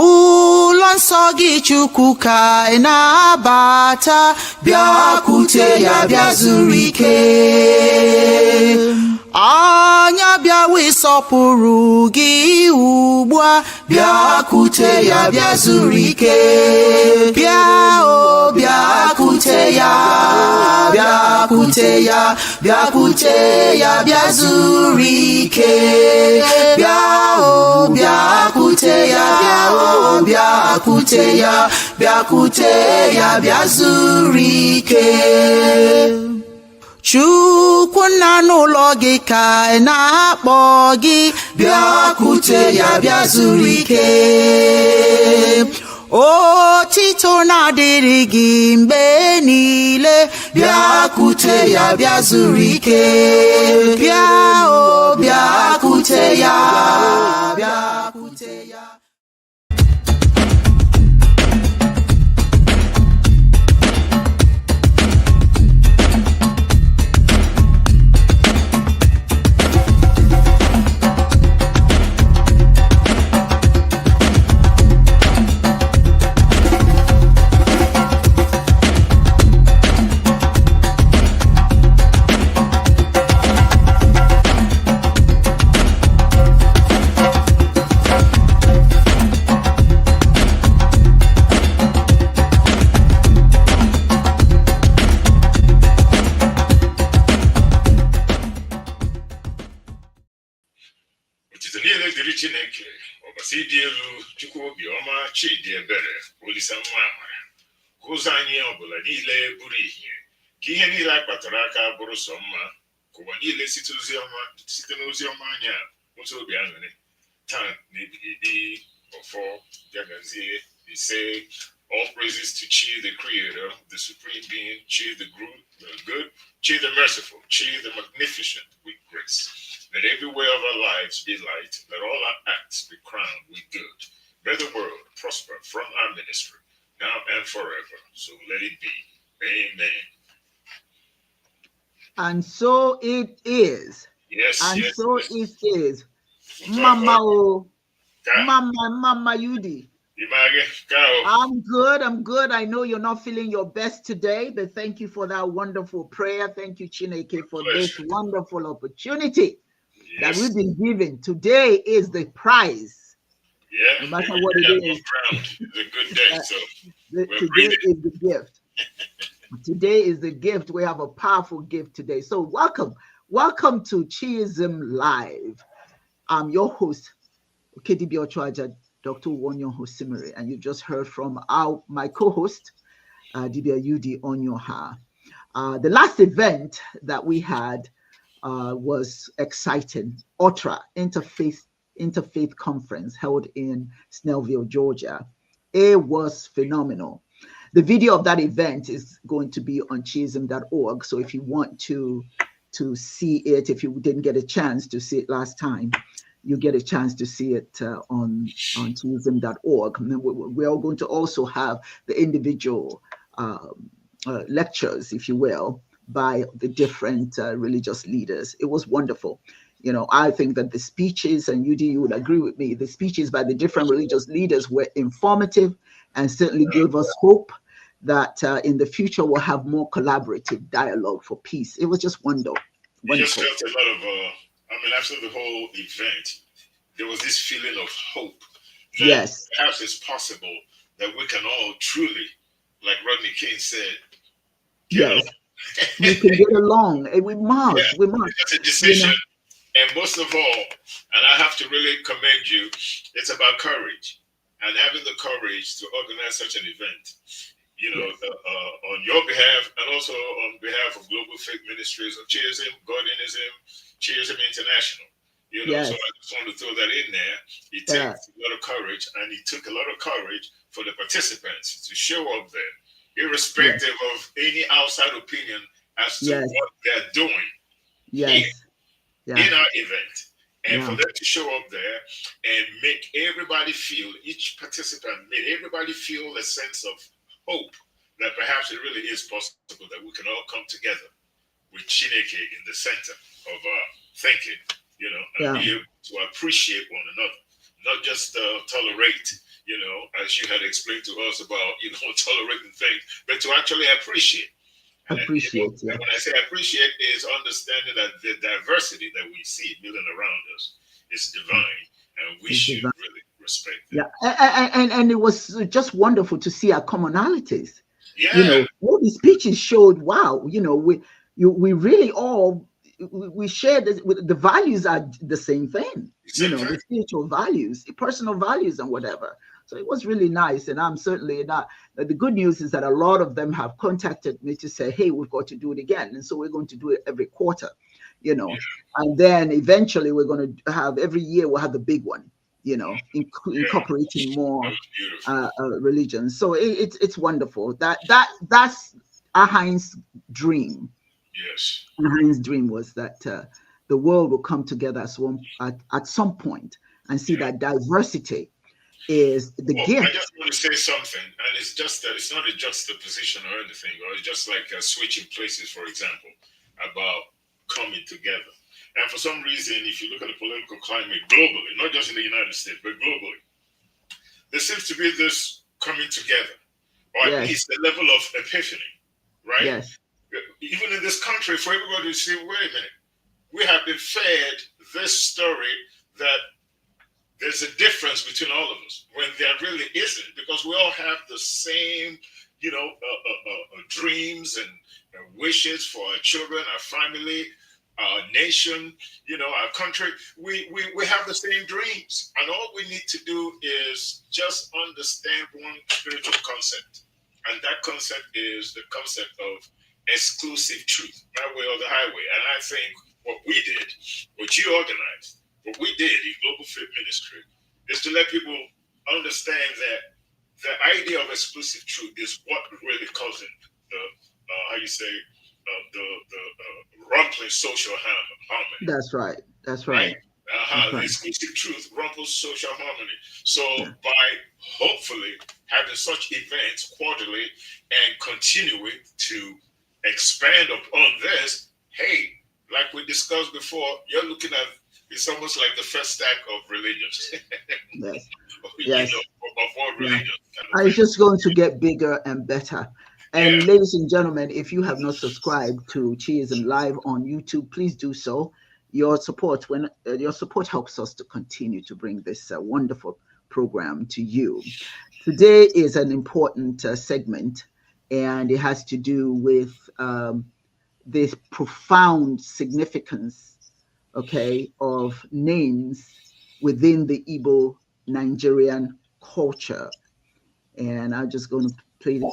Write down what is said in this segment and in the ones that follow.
ụlọ nsọ gị Chukwu ka ị na-abata, bịakwute ya bịa zuru ike. Anya bịawa ịsọpụrụ gị ugbu a, bịakwute ya bịa zuru ike. Bịa o bịakwute ya, bịakwute ya, bịakwute ya bịa zuru ike. Bịa o bịakwute ya, bịa o bịakwute ya, bịakwute ya bịa zuru ike. Chukwu nna n'ụlọ gị ka ị na-akpọ gị, bịakwute ya bịa zuru ike. Otito na-adịrị gị mgbe niile, bịakwute ya bịa zuru ike. Bịa o bịakwute ya, bịakwute ya. Chineke ọbasi dị elu Chukwu obiọma Chidi ebere Olisa nwa amara ka ụzọ anyị ọbụla niile bụrụ ihe, ka ihe niile a kpatara aka bụrụ sọ mma, ka ụwa niile site n'ozi ọma anyị a ụzọ obi aṅụrị taa na ebighị ọfọ Yagazie ise. All praises to Chi the Creator, the Supreme Being, Chi the good, Chi the merciful, Chi the magnificent with grace. Let every way of our lives be light. Let all our acts be crowned with good. May the world prosper from our ministry, now and forever. So let it be. Amen. And so it is. Yes, and yes, so yes. It is. Mama, oh, Mama Yudi. I'm good. I know you're not feeling your best today, but thank you for that wonderful prayer. Thank you, Chineke, for this wonderful opportunity that we've been given. Today is the prize. Yeah, no matter what it is. It's a good day. So today is the gift. Today is the gift. We have a powerful gift today. So welcome to Chiism Live. I'm your host, KDB Ochoaja, Dr. Wonyo Hosimiri, and you just heard from my co-host, Dibia Yudi Onyoha. The last event that we had was exciting. UTRA, Interfaith Conference, held in Snellville, Georgia. It was phenomenal. The video of that event is going to be on chiism.org. So if you want to see it, if you didn't get a chance to see it last time, you get a chance to see it on chiism.org. And then we're all going to also have the individual lectures, if you will, by the different religious leaders. It was wonderful. You know, I think that the speeches, and you would agree with me, the speeches by the different religious leaders were informative and certainly gave us hope that in the future we'll have more collaborative dialogue for peace. It was just wonderful. You just felt a lot of, after the whole event, there was this feeling of hope. Yes. Perhaps it's possible that we can all truly, like Rodney King said, yes, we can get along. We must. Yeah, we must. It's a decision. You know? And most of all, and I have to really commend you, it's about courage and having the courage to organize such an event. You know, yes. On your behalf and also on behalf of Global Faith Ministries of Chiism, Guardianism, Chiism International. You know, yes. So I just want to throw that in there. It takes a lot of courage, and it took a lot of courage for the participants to show up there, irrespective of any outside opinion as to what they're doing in our event. And for them to show up there and make everybody feel, each participant made everybody feel a sense of hope that perhaps it really is possible that we can all come together with Chineke in the center of our thinking, you know, and be able to appreciate one another, not just tolerate, as you had explained to us about, tolerating things, but to actually appreciate. And, Yeah. and when I say appreciate, is understanding that the diversity that we see building around us is divine, and we should really respect that. Yeah, and it was just wonderful to see our commonalities. Yeah. All these speeches showed, wow, we really all we share this, the values are the same thing. The spiritual values, the personal values, and whatever. So it was really nice, and I'm certainly not. The good news is that a lot of them have contacted me to say, "Hey, we've got to do it again," and so we're going to do it every quarter, and then eventually we're going to have every year we'll have the big one, incorporating more religions. So it's wonderful. That's Ahai's dream. Yes. Ahai's dream was that the world will come together at some point and see that diversity is the gift. I just want to say something, and it's just that it's not a juxtaposition or anything, or it's just like switching places, for example, about coming together. And for some reason, if you look at the political climate globally, not just in the United States, but globally, there seems to be this coming together, or at least a level of epiphany, right? Yes. Even in this country, for everybody to say, wait a minute, we have been fed this story that there's a difference between all of us, when there really isn't, because we all have the same, dreams and wishes for our children, our family, our nation, our country. We have the same dreams, and all we need to do is just understand one spiritual concept, and that concept is the concept of exclusive truth, my way or the highway. And I think what we did, what you organized, what we did in Global Fit Ministry, is to let people understand that the idea of exclusive truth is what really causing the rumpling social harmony. That's right. That's right. The exclusive truth rumples social harmony. So by hopefully having such events quarterly and continuing to expand upon this, hey, like we discussed before, you're looking at, it's almost like the first stack of religions. Yes. Yes. Of all religions. It's just going to get bigger and better. And ladies and gentlemen, if you have not subscribed to Chiism Live on YouTube, please do so. Your support helps us to continue to bring this wonderful program to you. Today is an important segment, and it has to do with this profound significance, of names within the Igbo Nigerian culture. And I'm just going to play this.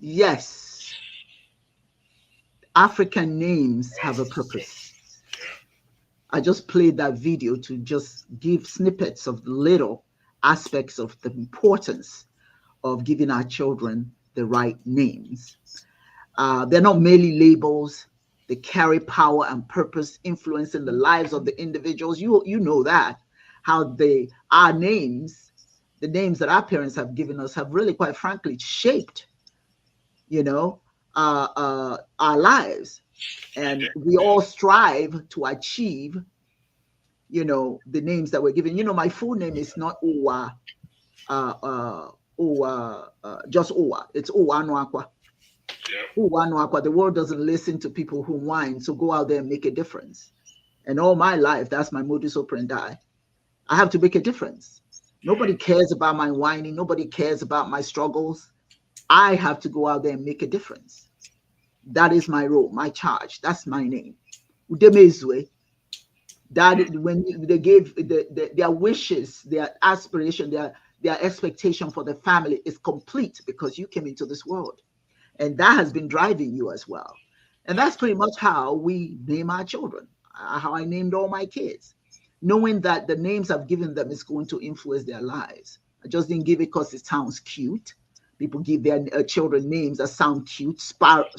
Yes, African names have a purpose. I just played that video to just give snippets of the little aspects of the importance of giving our children the right names. They're not merely labels. They carry power and purpose, influencing the lives of the individuals. You know that, how our names, the names that our parents have given us, have really, quite frankly, shaped, our lives. And we all strive to achieve, the names that we're given. My full name is not Owa, just Owa. It's Owa Noakwa. Owa Noakwa. The world doesn't listen to people who whine, so go out there and make a difference. And all my life, that's my modus operandi. I have to make a difference. Nobody cares about my whining. Nobody cares about my struggles. I have to go out there and make a difference. That is my role, my charge. That's my name. Udemezwe. That when they gave their wishes, their aspiration, their expectation for the family is complete because you came into this world. And that has been driving you as well. And that's pretty much how we name our children, how I named all my kids, knowing that the names I've given them is going to influence their lives. I just didn't give it because it sounds cute. People give their children names that sound cute. Sparrow,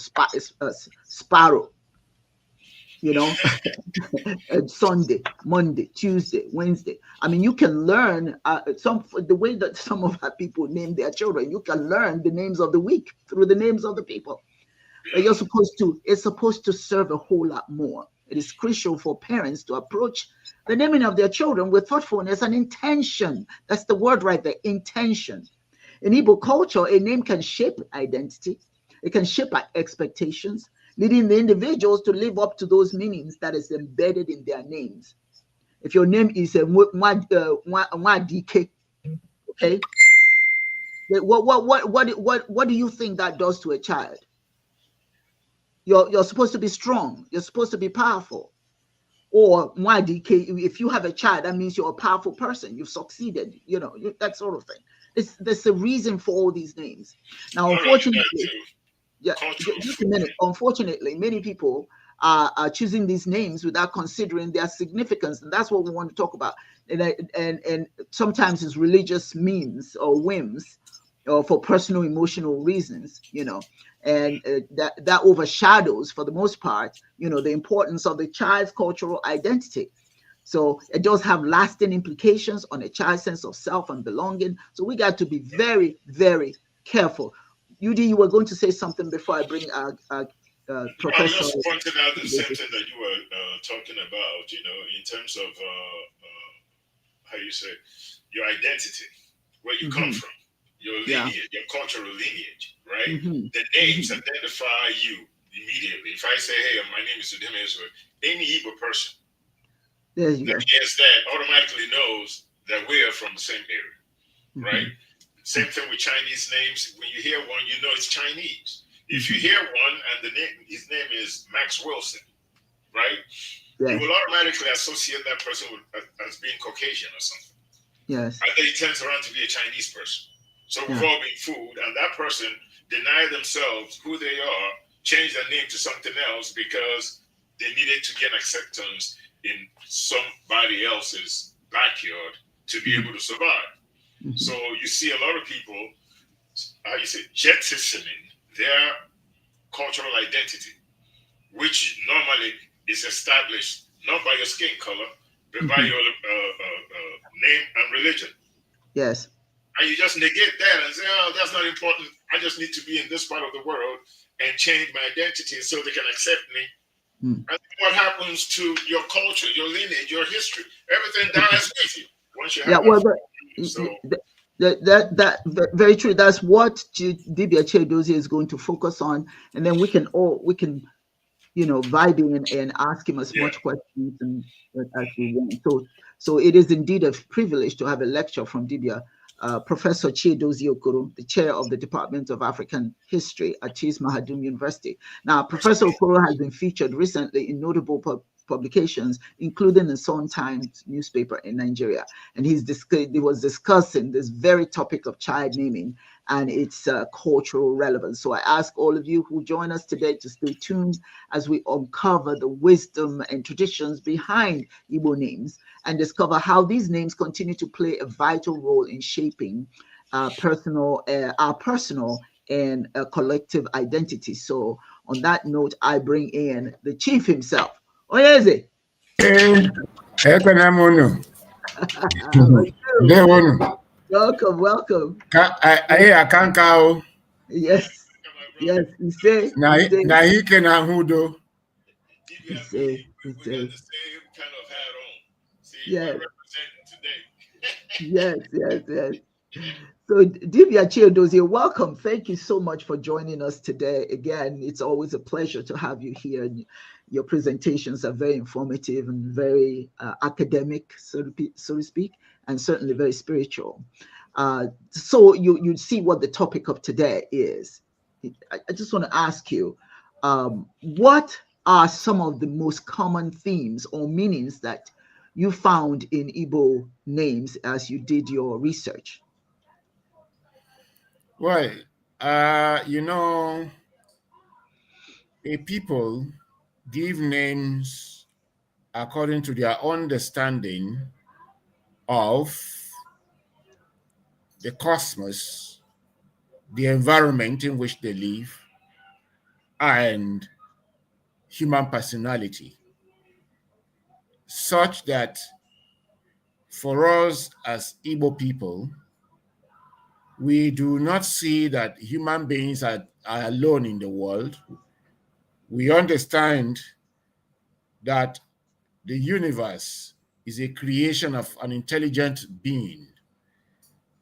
Sunday, Monday, Tuesday, Wednesday. I mean, you can learn the way that some of our people name their children. You can learn the names of the week through the names of the people. It's supposed to serve a whole lot more. It is crucial for parents to approach the naming of their children with thoughtfulness and intention. That's the word right there, intention. In Igbo culture, a name can shape identity. It can shape our expectations, leading the individuals to live up to those meanings that is embedded in their names. If your name is Mwadike, okay, what do you think that does to a child? You're supposed to be strong. You're supposed to be powerful. Or Mwadike, if you have a child, that means you're a powerful person. You've succeeded. That sort of thing. There's a reason for all these names. Now, unfortunately. Yeah, just a minute. Unfortunately, many people are choosing these names without considering their significance, and that's what we want to talk about. And sometimes it's religious means or whims, or for personal emotional reasons, and that overshadows, for the most part, the importance of the child's cultural identity. So it does have lasting implications on a child's sense of self and belonging. So we got to be very, very careful. UD, you were going to say something before I bring Professor. I just pointed out the same thing that you were talking about, in terms of, how you say, your identity, where you come from, your lineage, your cultural lineage, right? The names identify you immediately. If I say, hey, my name is Udemezwe, any Igbo person that hears that automatically knows that we are from the same area, right? Same thing with Chinese names. When you hear one, you know it's Chinese. If you hear one and his name is Max Wilson, right? You will automatically associate that person as being Caucasian or something. Yes. And then he turns around to be a Chinese person. So we've all been fooled, and that person deny themselves who they are, change their name to something else because they needed to get acceptance in somebody else's backyard to be able to survive. So you see a lot of people, jettisoning their cultural identity, which normally is established not by your skin color, but by your name and religion. Yes. And you just negate that and say, oh, that's not important. I just need to be in this part of the world and change my identity so they can accept me. And what happens to your culture, your lineage, your history? Everything dies with you once you have that very true. That's what Dibia Chiedozie is going to focus on, and then we can vibe in and ask him as much questions as we want. So it is indeed a privilege to have a lecture from Dibia. Professor Chiedozie Okoro, the chair of the Department of African History at Chies Mahadum University. Now, Professor Okoro has been featured recently in notable publications, including the Sun Times newspaper in Nigeria. And he was discussing this very topic of child naming and its cultural relevance. So I ask all of you who join us today to stay tuned as we uncover the wisdom and traditions behind Igbo names and discover how these names continue to play a vital role in shaping our personal and collective identity. So on that note, I bring in the chief himself. Oyeze. Welcome, welcome. Yes, yes, he said. We got the same kind of hat on. See, yes. Representing Yes, today. yes. So, Divya Chiodozie, welcome. Thank you so much for joining us today. Again, it's always a pleasure to have you here. Your presentations are very informative and very academic, so to speak, and certainly very spiritual. So you see what the topic of today is. I just want to ask you, what are some of the most common themes or meanings that you found in Igbo names as you did your research? Well, a people give names according to their understanding of the cosmos, the environment in which they live, and human personality, such that for us as Igbo people, we do not see that human beings are alone in the world. We understand that the universe is a creation of an intelligent being.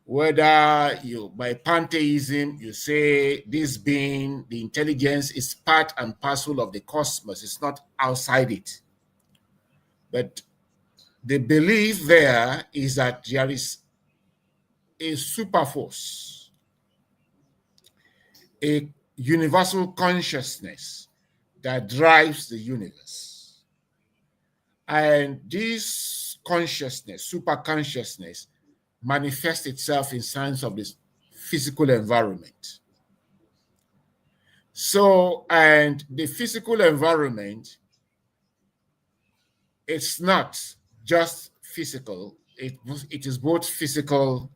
Whether by pantheism, you say this being, the intelligence is part and parcel of the cosmos, it's not outside it. But the belief there is that there is a super force, a universal consciousness that drives the universe. And this consciousness, super consciousness, manifests itself in signs of this physical environment. So, and the physical environment, it's not just physical, it is both physical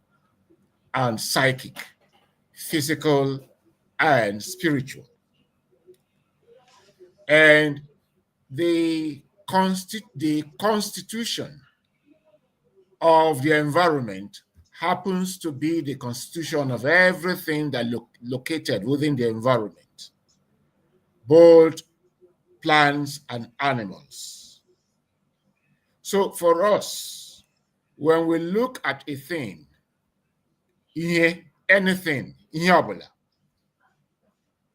and psychic, physical and spiritual. And the constitution of the environment happens to be the constitution of everything that located within the environment, both plants and animals. So for us, when we look at a thing, anything,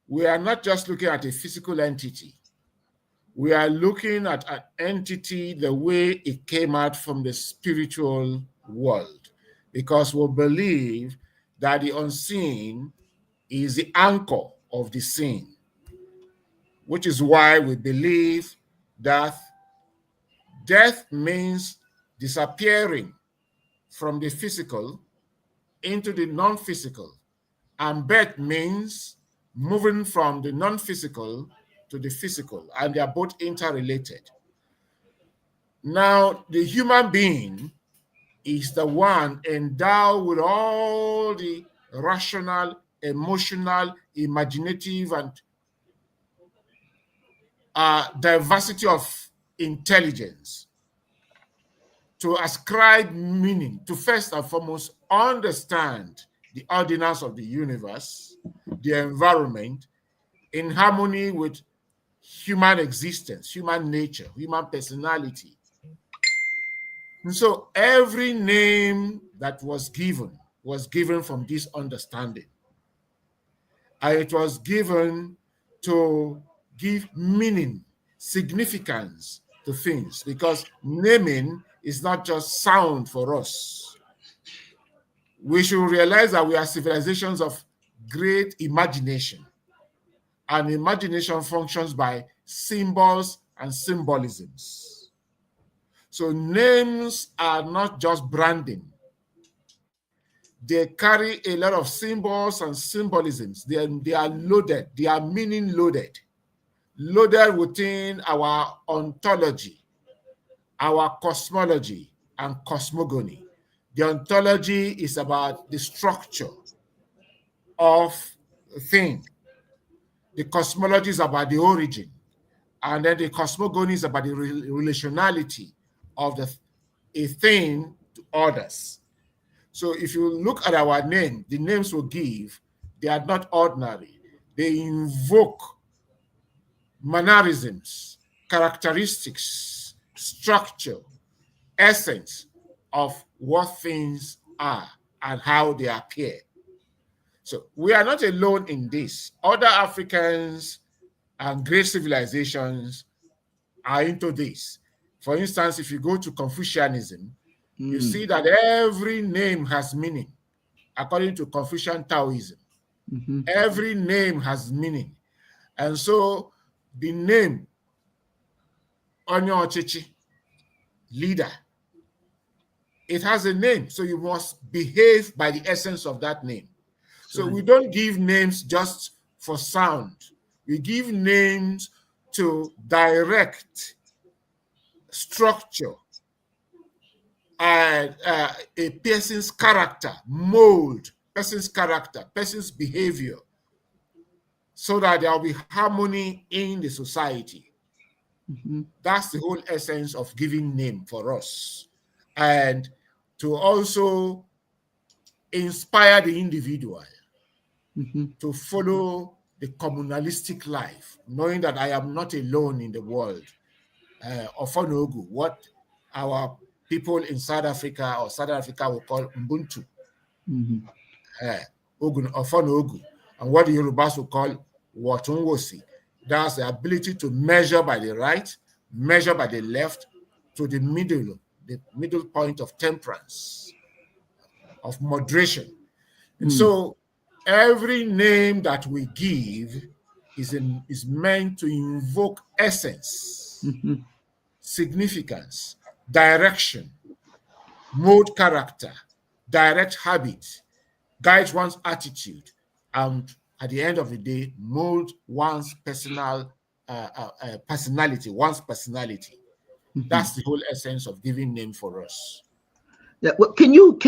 we are not just looking at a physical entity. We are looking at an entity the way it came out from the spiritual world, because we believe that the unseen is the anchor of the seen, which is why we believe that death means disappearing from the physical into the non-physical, and birth means moving from the non-physical to the physical, and they are both interrelated. Now, the human being is the one endowed with all the rational, emotional, imaginative, and diversity of intelligence to ascribe meaning, to first and foremost understand the ordinance of the universe, the environment, in harmony with human existence, human nature, human personality. And so every name that was given from this understanding. And it was given to give meaning, significance to things, because naming is not just sound for us. We should realize that we are civilizations of great imagination. And imagination functions by symbols and symbolisms. So names are not just branding. They carry a lot of symbols and symbolisms. They are loaded. They are meaning loaded. Loaded within our ontology, our cosmology, and cosmogony. The ontology is about the structure of a thing. The cosmology is about the origin. And then the cosmogony is about the relationality of a thing to others. So if you look at our name, the names we give, they are not ordinary. They invoke mannerisms, characteristics, structure, essence of what things are and how they appear. So we are not alone in this. Other Africans and great civilizations are into this. For instance, if you go to Confucianism, you see that every name has meaning. According to Confucian Taoism, every name has meaning. And so the name Onyo Ochichi, leader, it has a name. So you must behave by the essence of that name. So we don't give names just for sound. We give names to direct structure and a person's character, mold person's character, person's behavior, so that there will be harmony in the society. That's the whole essence of giving name for us. And to also inspire the individual to follow the communalistic life, knowing that I am not alone in the world. Ofonogu, what our people in South Africa or South Africa will call Ubuntu. Ofonogu, and what the Yorubas will call Watunwosi. That's the ability to measure by the right, measure by the left, to the middle point of temperance, of moderation. And so every name that we give is meant to invoke essence, significance, direction, mold character, direct habit, guide one's attitude, and at the end of the day, mold one's personality, one's personality. That's the whole essence of giving name for us. Yeah. Well, can you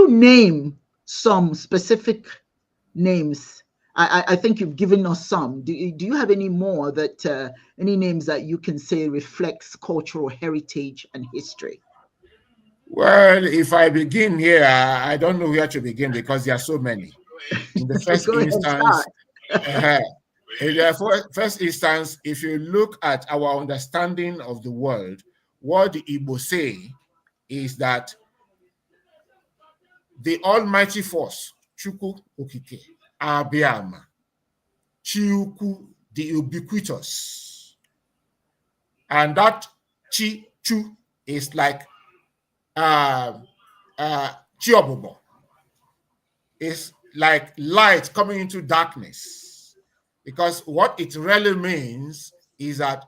name some specific names? I think you've given us some. Do you have any more that any names that you can say reflects cultural heritage and history? Well, if I begin here, I don't know where to begin because there are so many. In the first instance, first instance, if you look at our understanding of the world, what the Igbo say is that the almighty force, Chukwu Okike, Abiama, Chiuku, the ubiquitous, and that Chi-Chu is like Chiobobo. It's like light coming into darkness, because what it really means is that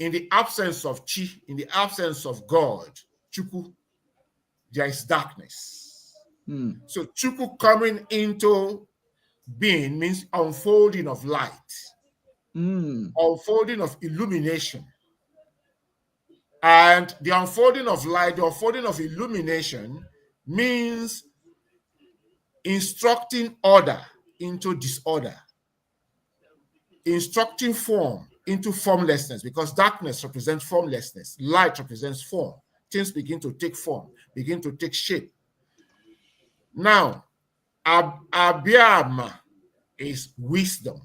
in the absence of Chi, in the absence of God, Chukwu, there is darkness. So Chukwu coming into being means unfolding of light, unfolding of illumination. And the unfolding of light, the unfolding of illumination means instructing order into disorder, instructing form into formlessness, because darkness represents formlessness, light represents form. Things begin to take form, begin to take shape. Now, Abiama is wisdom.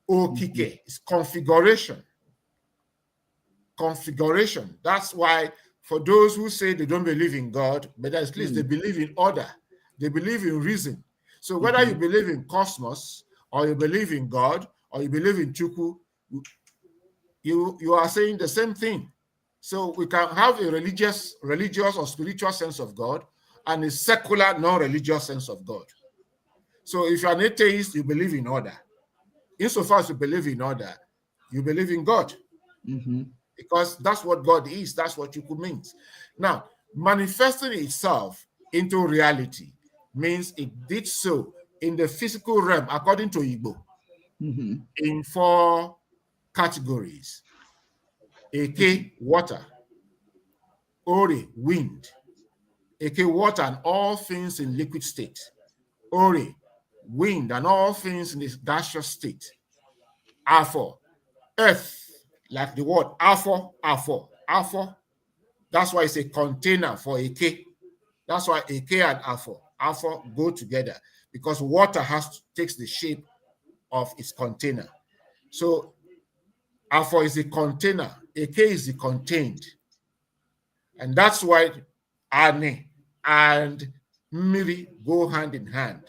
Okike is configuration. Configuration. That's why for those who say they don't believe in God, but at least they believe in order. They believe in reason. So whether you believe in cosmos, or you believe in God, or you believe in Chukwu, you are saying the same thing. So we can have a religious or spiritual sense of God, and a secular, non-religious sense of God. So if you're an atheist, you believe in order. Insofar as you believe in order, You believe in God. Because that's what God is. That's what Chukwu means. Now, manifesting itself into reality means it did so in the physical realm, according to Igbo, in 4 categories. Eke, water. Ori, wind. Eke, water and all things in liquid state. Ori, wind and all things in the gaseous state. Afo, earth, like the word afo. That's why it's a container for Eke. That's why Eke and Afo go together, because water takes the shape of its container. So Afo is the container, Eke is the contained. And that's why Ane and Mmiri go hand in hand.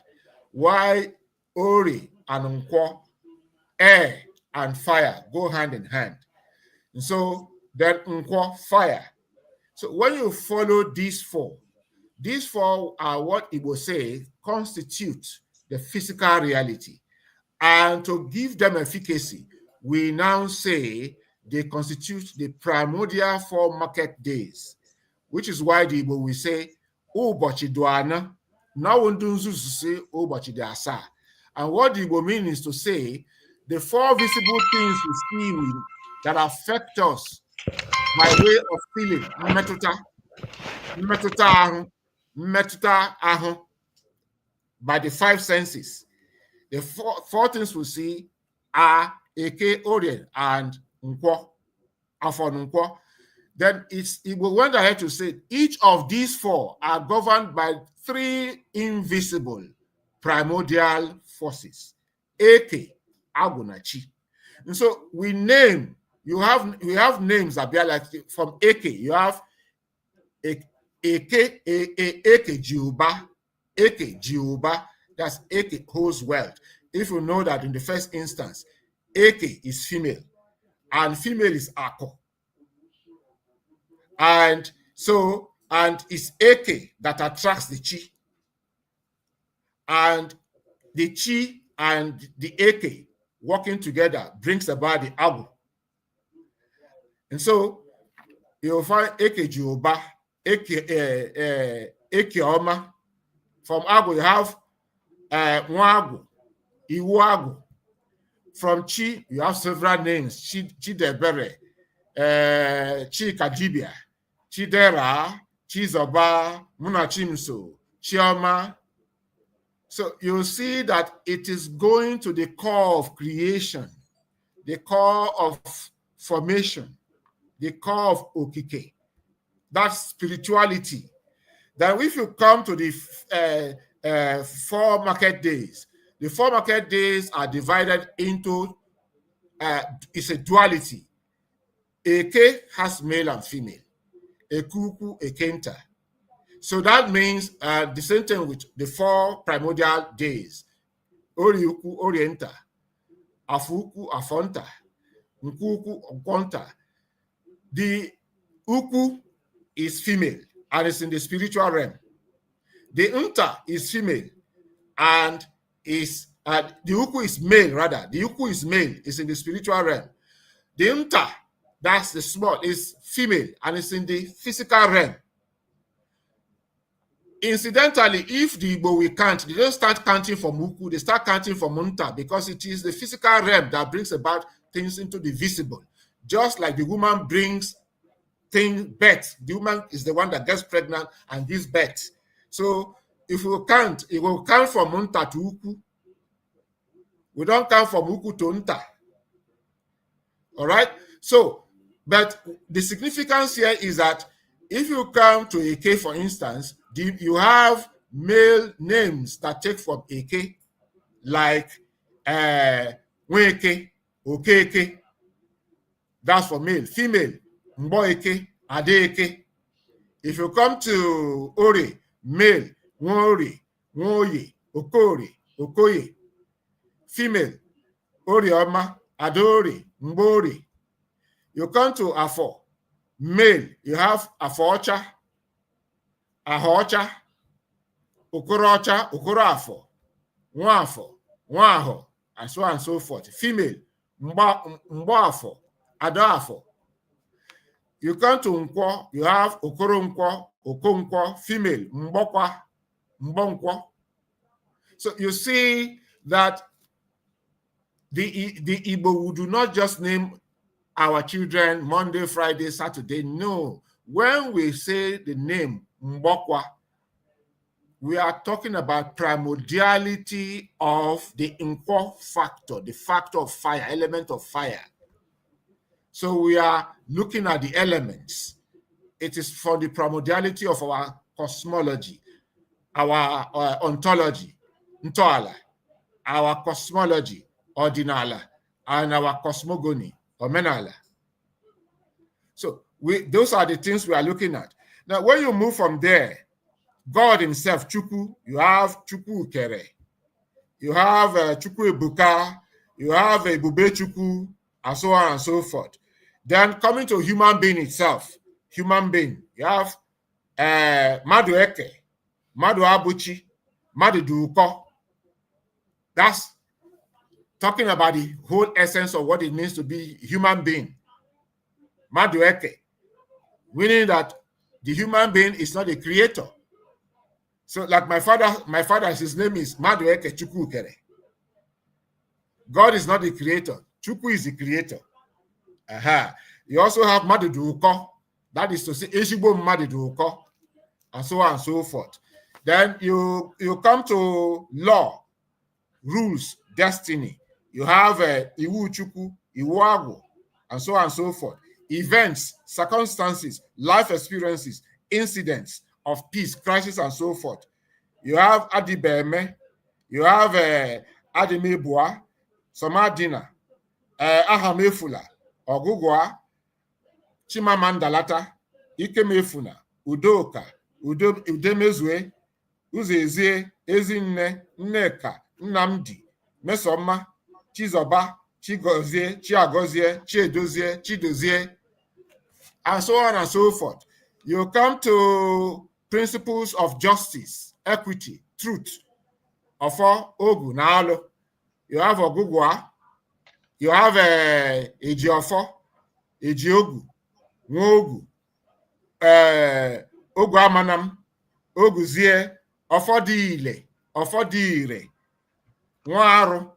Why Ori and Nkwo, air and fire go hand in hand. And so then Nkwo, fire. So when you follow these 4 are what Igbo say constitute the physical reality. And to give them efficacy, we now say they constitute the primordial 4 market days, which is why the Igbo will say, Ubochi duana, now say Ubochi de asa. And what the Igbo means is to say the 4 visible things we see that affect us by way of feeling, metuta ahu, by the 5 senses. The 4 things we see are Eke, Orien, and Nkwo, Afon Nkwo. Then it will went ahead to say each of these 4 are governed by 3 invisible primordial forces. Eke, Agunachi. And so we have names that be like from Eke. You have Eke Jiuba. Eke Jiuba. That's Eke holds wealth. If you know that in the first instance, Eke is female, and female is Ako. And it's Eke that attracts the Chi. And the Chi and the Eke working together brings about the Agu. And so you'll find Eke Jiuba, Eke Oma. From Agu, you have Nwagu, Iwagu. From Chi, you have several names. Chidebere, Chikadibia, Chidera, Chizoba, Munachimso, Chioma. So you see that it is going to the core of creation, the core of formation, the core of Okike. That's spirituality. Then if you come to the 4 market days, the 4 market days are divided into, it's a duality. Eke has male and female. Ekuku, Ekenta. So that means the same thing with the 4 primordial days. Oriuku, Orienta. Afuku, Afonta. Nkuku, Nkonta. The Uku is female and it's in the spiritual realm. The Nta is female and is the Uku is male, rather. The Uku is male, is in the spiritual realm. The Nta, that's the small, is female and it's in the physical realm. Incidentally, if the Igbo will count, they don't start counting from Uku, they start counting from Nta, because it is the physical realm that brings about things into the visible. Just like the woman brings birth. The woman is the one that gets pregnant and gives birth. So if we count, it will count from Nta to Uku. We don't count from Uku to Nta. All right? So, but the significance here is that if you come to Eke, for instance, you have male names that take from Eke, like Nweke, Okeke. That's for male. Female, Mboeke, Adeke. If you come to Ori, male, Nwori, Nwoye, Okori, Okoye. Female, Orioma, Adori, Mbori. You come to Afo, male, you have Afocha, Ahocha, Okorocha, Okorafo, Nwafo, Nwaho, and so on and so forth. Female, Mgbafo, Adafo. You come to Nkwo, you have Okoronkwo, Okonkwo, female, Mbokwa, Mbonkwo. So you see that the Igbo would do not just name our children Monday, Friday, Saturday. No. When we say the name Mbokwa, we are talking about primordiality of the Nkwo factor, the factor of fire, element of fire. So we are looking at the elements. It is for the primordiality of our cosmology, our ontology, Ntoala, our cosmology, Ordinala, and our cosmogony, Omenala. So those are the things we are looking at. Now, when you move from there, God himself, Chukwu, you have Chukwu Kere, you have Chukwu Ebuka, you have Ebube Chukwu, and so on and so forth. Then coming to human being itself, human being, you have Madu Eke, Madu Abuchi, Madu Duko. That's talking about the whole essence of what it means to be human being. Madu Eke, meaning that the human being is not a creator. So, like my father, his name is Madu Eke Chukwu Kere. God is not the creator. Chukwu is the creator. You also have Madu Duko, that is to say, Eshibo Madu Duko, and so on and so forth. Then you come to law, rules, destiny. You have Iwu Chukwu, Iwu Agwo, and so on and so forth. Events, circumstances, life experiences, incidents of peace, crisis, and so forth. You have Adibeme, you have Adimebua, Somadina, Ahamefula, Ogugwa, Chimamandalata, Ikemefuna, Udoka, Udemezwe, Uzezie, Ezinne, Nneka, Nnamdi, Mesoma, Chizoba, Chigozie, Chiagozie, Chiedozie, Chidozie, and so on and so forth. You come to principles of justice, equity, truth. Ofo, Ogu, Naalo. You have Ogugwa. You have Ejiofo, Ejiogu, Nwogu, Ogu Amanam, Oguzie, Ofodile, Ofodire, Nwaru,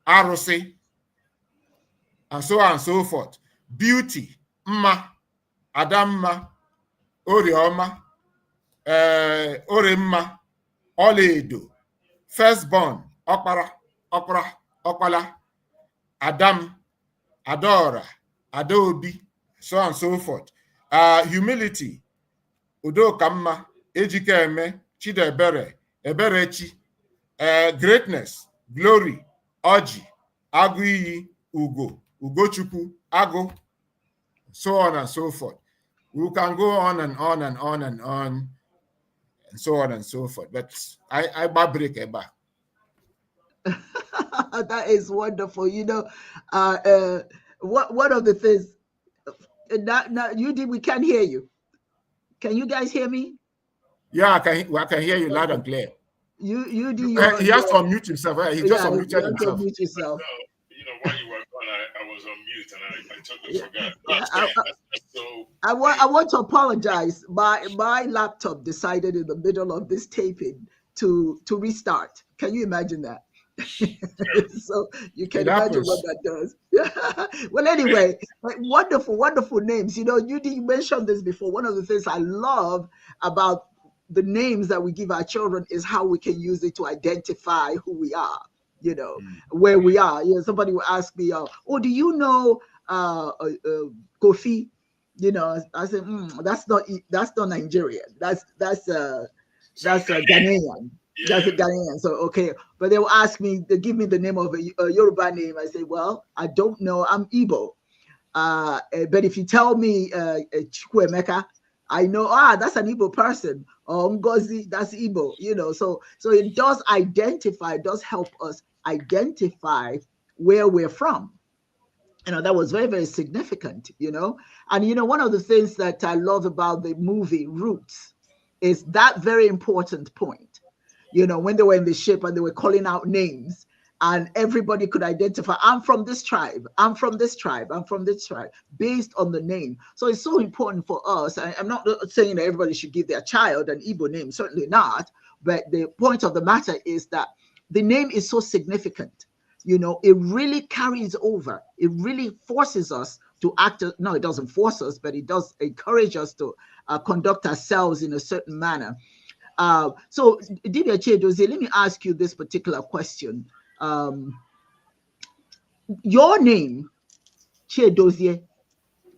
Arusi, and so on and so forth. Beauty, Mma, Adamma, Orioma, Oremma, Oledo, firstborn, Okpala, Adam, Adora, Adobe, so on and so forth. Humility, Udokamma, Ejikeme, Chidebere, Eberechi, greatness, glory, Oji, Aguiyi, Ugo, Ugochukwu, Ago, so on and so forth. We can go on and on and on and on, and so on and so forth. But I break a bar. That is wonderful. You know, one of the things we can't hear you. Can you guys hear me? Yeah, I can hear you loud and clear. He has to unmute himself. Right? He just unmuted himself. Unmute yourself. You know, while you were gone, I was on mute and I totally forgot. I want to apologize. My laptop decided in the middle of this taping to restart. Can you imagine that? So you can imagine what that does. Well, anyway, wonderful names. You know, you mentioned this before. One of the things I love about the names that we give our children is how we can use it to identify who we are, you know, where we are. You know, somebody will ask me, oh, do you know Kofi? You know, I said, that's not Nigerian. That's Ghanaian. That's a Ghanaian. So, okay. But they will ask me, they give me the name of a Yoruba name. I say, well, I don't know. I'm Igbo. But if you tell me Chukwuemeka, I know, that's an Igbo person. Or Ngozi, that's Igbo, you know. So it does identify, it does help us identify where we're from. You know, that was very, very significant, you know. And, you know, one of the things that I love about the movie Roots is that very important point. You know, when they were in the ship and they were calling out names, and everybody could identify, I'm from this tribe, I'm from this tribe, I'm from this tribe, based on the name. So it's so important for us. I'm not saying that everybody should give their child an Igbo name, certainly not. But the point of the matter is that the name is so significant. You know, it really carries over. It really forces us to act. No, it doesn't force us, but it does encourage us to conduct ourselves in a certain manner. So, Dibia Chedozie, let me ask you this particular question. Your name, Chedozie,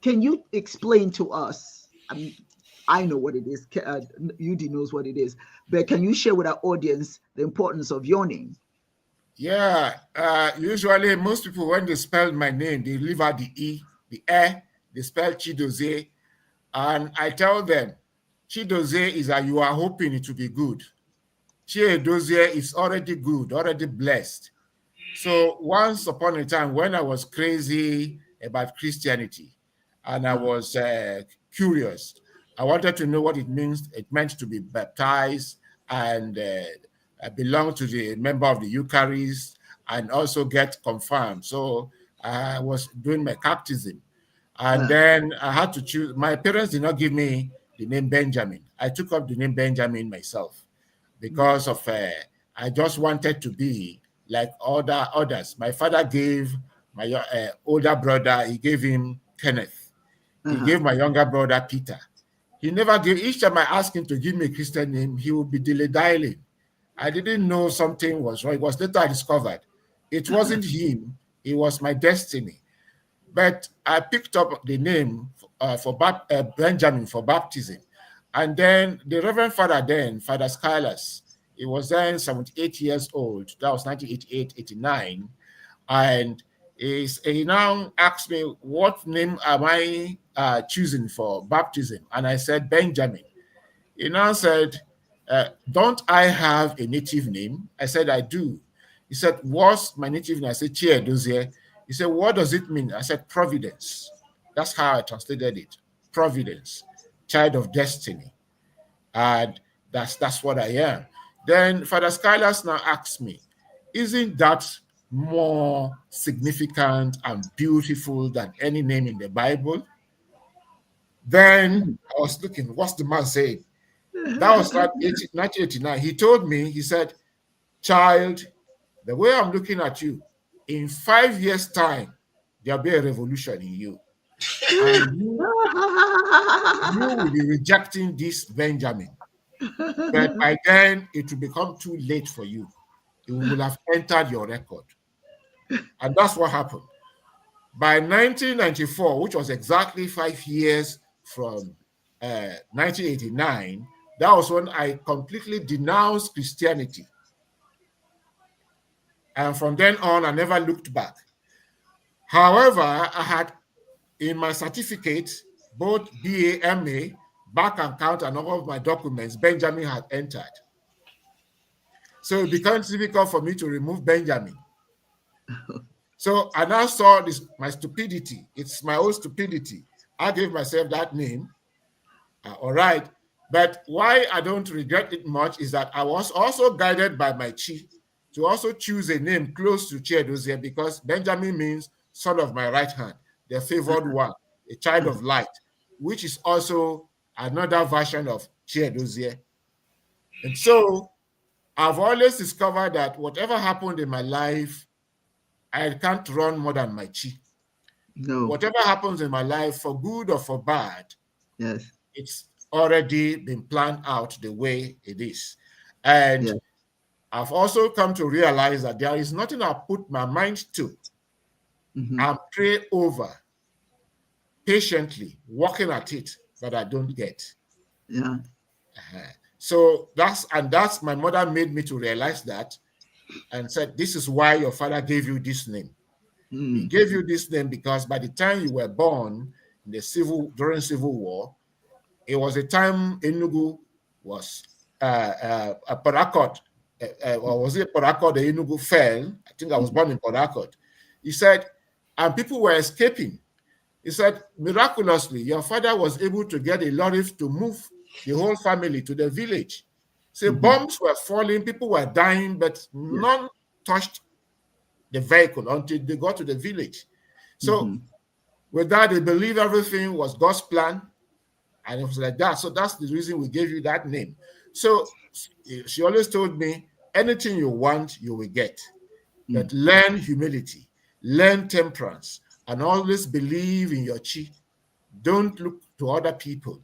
can you explain to us? I mean, I know what it is. UD knows what it is. But can you share with our audience the importance of your name? Yeah, usually most people, when they spell my name, they leave out the E, the E, they spell Chidozie. And I tell them, Chidozie is that you are hoping it will be good. Chiedozie is already good, already blessed. So once upon a time, when I was crazy about Christianity and I was curious, I wanted to know what it means. It meant to be baptized and belong to the member of the Eucharist and also get confirmed. So I was doing my catechism. And then I had to choose. My parents did not give me the name Benjamin. I took up the name Benjamin myself because of I just wanted to be like others. My father gave my older brother, he gave him Kenneth. He gave my younger brother Peter. He never gave, each time I asked him to give me a Christian name, he would be dilly-dallying. I didn't know something was wrong. It was later I discovered. It wasn't him, it was my destiny. But I picked up the name for Benjamin for baptism. And then the Reverend Father then, Father Skylas, he was then 78 years old. That was 1988, 89. And he now asked me, what name am I choosing for baptism? And I said, Benjamin. He now said, don't I have a native name? I said, I do. He said, what's my native name? I said, Chiedozie. He said, what does it mean? I said, providence. That's how I translated it. Providence, child of destiny. And that's what I am. Then Father Skylas now asks me, isn't that more significant and beautiful than any name in the Bible? Then I was looking, what's the man saying? That was 1989. He told me, he said, child, the way I'm looking at you, in 5 years' time, there'll be a revolution in you. And you will be rejecting this Benjamin. But by then, it will become too late for you. It will have entered your record. And that's what happened. By 1994, which was exactly 5 years from 1989, that was when I completely denounced Christianity. And from then on, I never looked back. However, I had in my certificate, both BA, MA, back account, and all of my documents, Benjamin had entered. So it became difficult for me to remove Benjamin. So I now saw this, my stupidity. It's my own stupidity. I gave myself that name. All right. But why I don't regret it much is that I was also guided by my chi to also choose a name close to Chiedozie, because Benjamin means son of my right hand, the favored one, a child of light, which is also another version of Chiedozie. And so I've always discovered that whatever happened in my life, I can't run more than my chi. No. Whatever happens in my life, for good or for bad, yes, it's already been planned out the way it is. And yes. I've also come to realize that there is nothing I put my mind to and pray over patiently, working at it, that I don't get. Yeah. So that's my mother made me to realize that and said, this is why your father gave you this name. He gave you this name because by the time you were born during Civil War, it was a time Enugu was a Port Harcourt, or was it Port Harcourt, the Enugu fell? I think I was born in Port Harcourt. He said, and people were escaping. He said, miraculously, your father was able to get a lorry to move the whole family to the village. So bombs were falling, people were dying, but none touched the vehicle until they got to the village. So Mm-hmm. with that, they believe everything was God's plan. And it was like that. So that's the reason we gave you that name. So she always told me, anything you want, you will get. But learn humility, learn temperance, and always believe in your chi. Don't look to other people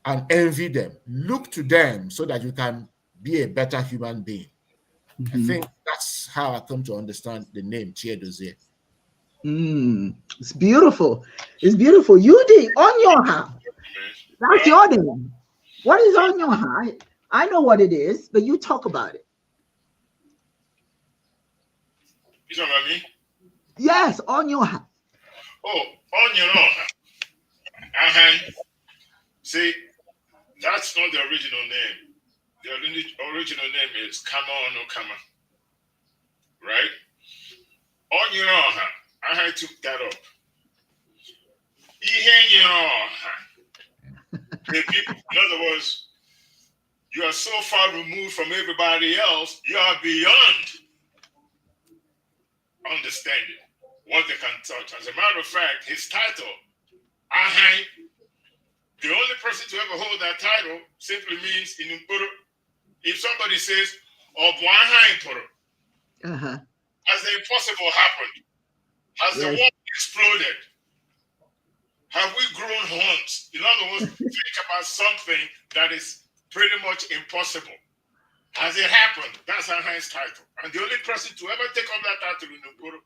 and envy them. Look to them so that you can be a better human being. I think that's how I come to understand the name Chiedozie. It's beautiful. It's beautiful. Yudi Onyoha. That's your name. What is Onyoha? I know what it is, but you talk about it. You talking about me? Yes, Onyoha. Oh, Onyoha. See, that's not the original name. The original name is Kama Ono Kama. Right? Onyoha. I took that up. In other words, you are so far removed from everybody else, you are beyond understanding what they can touch. As a matter of fact, his title, Ahai, the only person to ever hold that title simply means in Mpuru. If somebody says, Obwahai Mpuru, has the impossible happened? Has the world exploded? Have we grown horns? In other words, think about something that is pretty much impossible. Has it happened? That's Ahai's title. And the only person to ever take up that title in Mpuru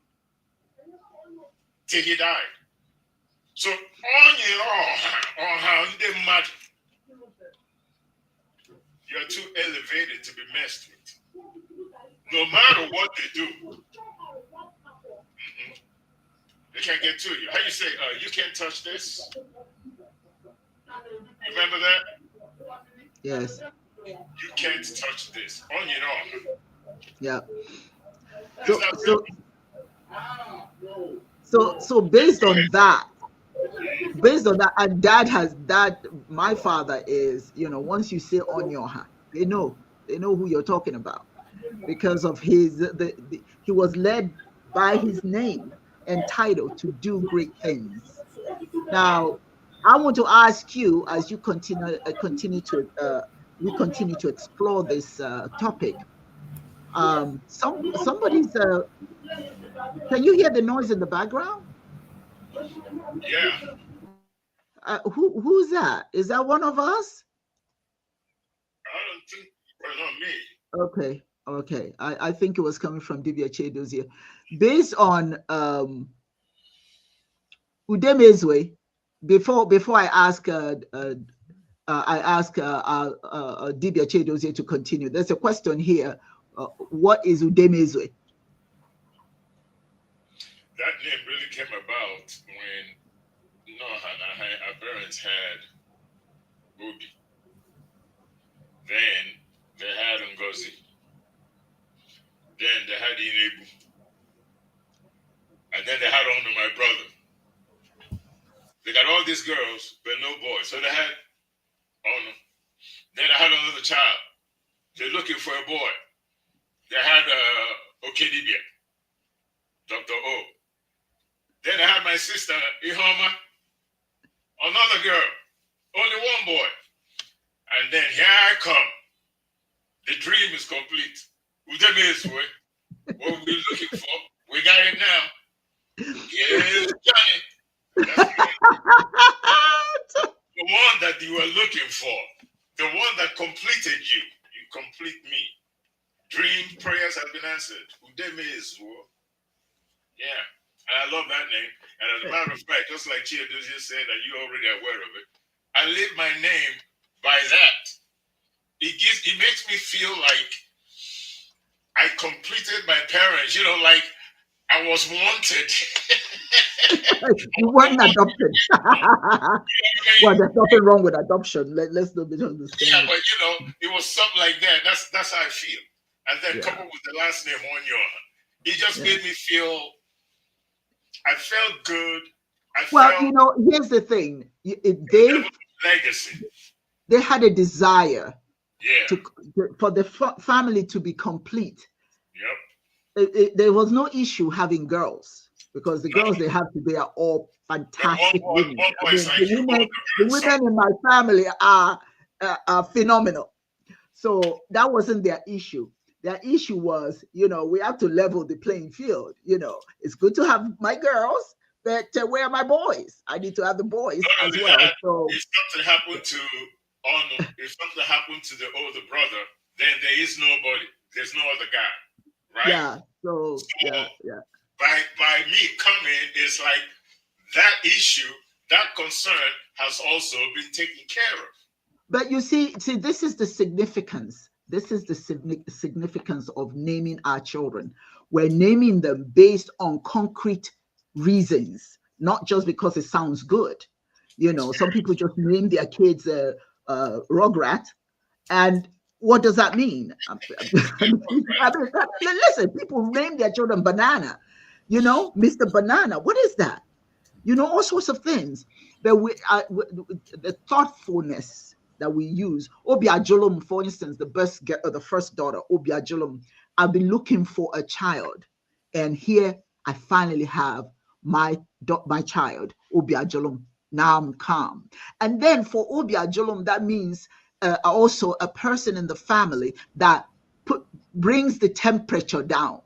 till he died. So, you are too elevated to be messed with. No matter what they do, they can't get to you. How you say, you can't touch this? Remember that? Yes. You can't touch this. Yeah. So based on that, and dad, my father is, once you say on your hand, they know who you're talking about, because of his he was led by his name and title to do great things. Now, I want to ask you, as you continue to explore this topic. Somebody's. Can you hear the noise in the background? Yeah. Who's that? Is that one of us? I don't think. Well, not me. Okay. I think it was coming from Dibia Chedozie. Based on Udemezwe, before I ask Dibia Chedozie to continue. There's a question here. What is Udemezwe? That name really came about when our parents had Obi. Then they had Ngozi. Then they had Inebu. And then they had Ono, my brother. They got all these girls, but no boys. So they had Ono. Then they had another child. They're looking for a boy. They had Okedibia, Dr. O. Then I had my sister, Ihoma, another girl, only one boy. And then here I come. The dream is complete. Udemezwe, what we're looking for, we got it now. Here's Johnny. That's the one that you were looking for. The one that completed you. You complete me. Dream prayers have been answered. Udemezwe. Yeah. And I love that name. And as a matter of fact, just like Chiedozie said, and you're already aware of it, I live my name by that. It makes me feel like I completed my parents, like I was wanted. You weren't adopted. Well, there's nothing wrong with adoption. Let's not misunderstand. Yeah, but it was something like that. That's how I feel. And then coupled with the last name Onyoha, it just made me feel. I felt good. Here's the thing. Legacy. They had a desire for the family to be complete. Yep. there was no issue having girls, because the girls they have today are all fantastic women. I mean, the women in my family are phenomenal. So that wasn't their issue. Their issue was, we have to level the playing field. It's good to have my girls, but where are my boys? I need to have the boys as well. So if something happened to the older brother, then there is nobody. There's no other guy, right? Yeah. So yeah. By me coming, it's like that issue, that concern has also been taken care of. But you see, this is the significance. This is the significance of naming our children. We're naming them based on concrete reasons, not just because it sounds good. Some people just name their kids Rugrat, and what does that mean? Listen, people name their children Banana. Mr. Banana. What is that? All sorts of things. But the thoughtfulness that we use. Obiajolum, for instance, the first daughter, Obiajolum. I've been looking for a child, and here I finally have my child, Obiajolum. Now I'm calm. And then for Obiajolum, that means also a person in the family that brings the temperature down.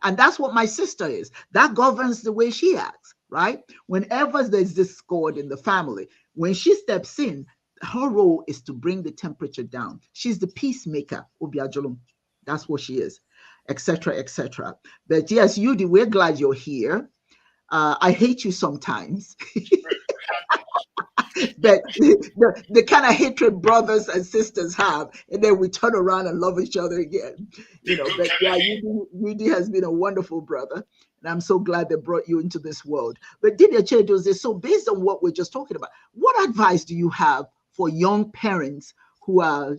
And that's what my sister is. That governs the way she acts, right? Whenever there's discord in the family, when she steps in, her role is to bring the temperature down. She's the peacemaker, Obiajolum. That's what she is, etc., etc. But yes, Yudi, we're glad you're here. I hate you sometimes. But the kind of hatred brothers and sisters have, and then we turn around and love each other again. But yeah, Yudi has been a wonderful brother, and I'm so glad they brought you into this world. But Dibia Chedoze, so based on what we're just talking about, what advice do you have for young parents who are,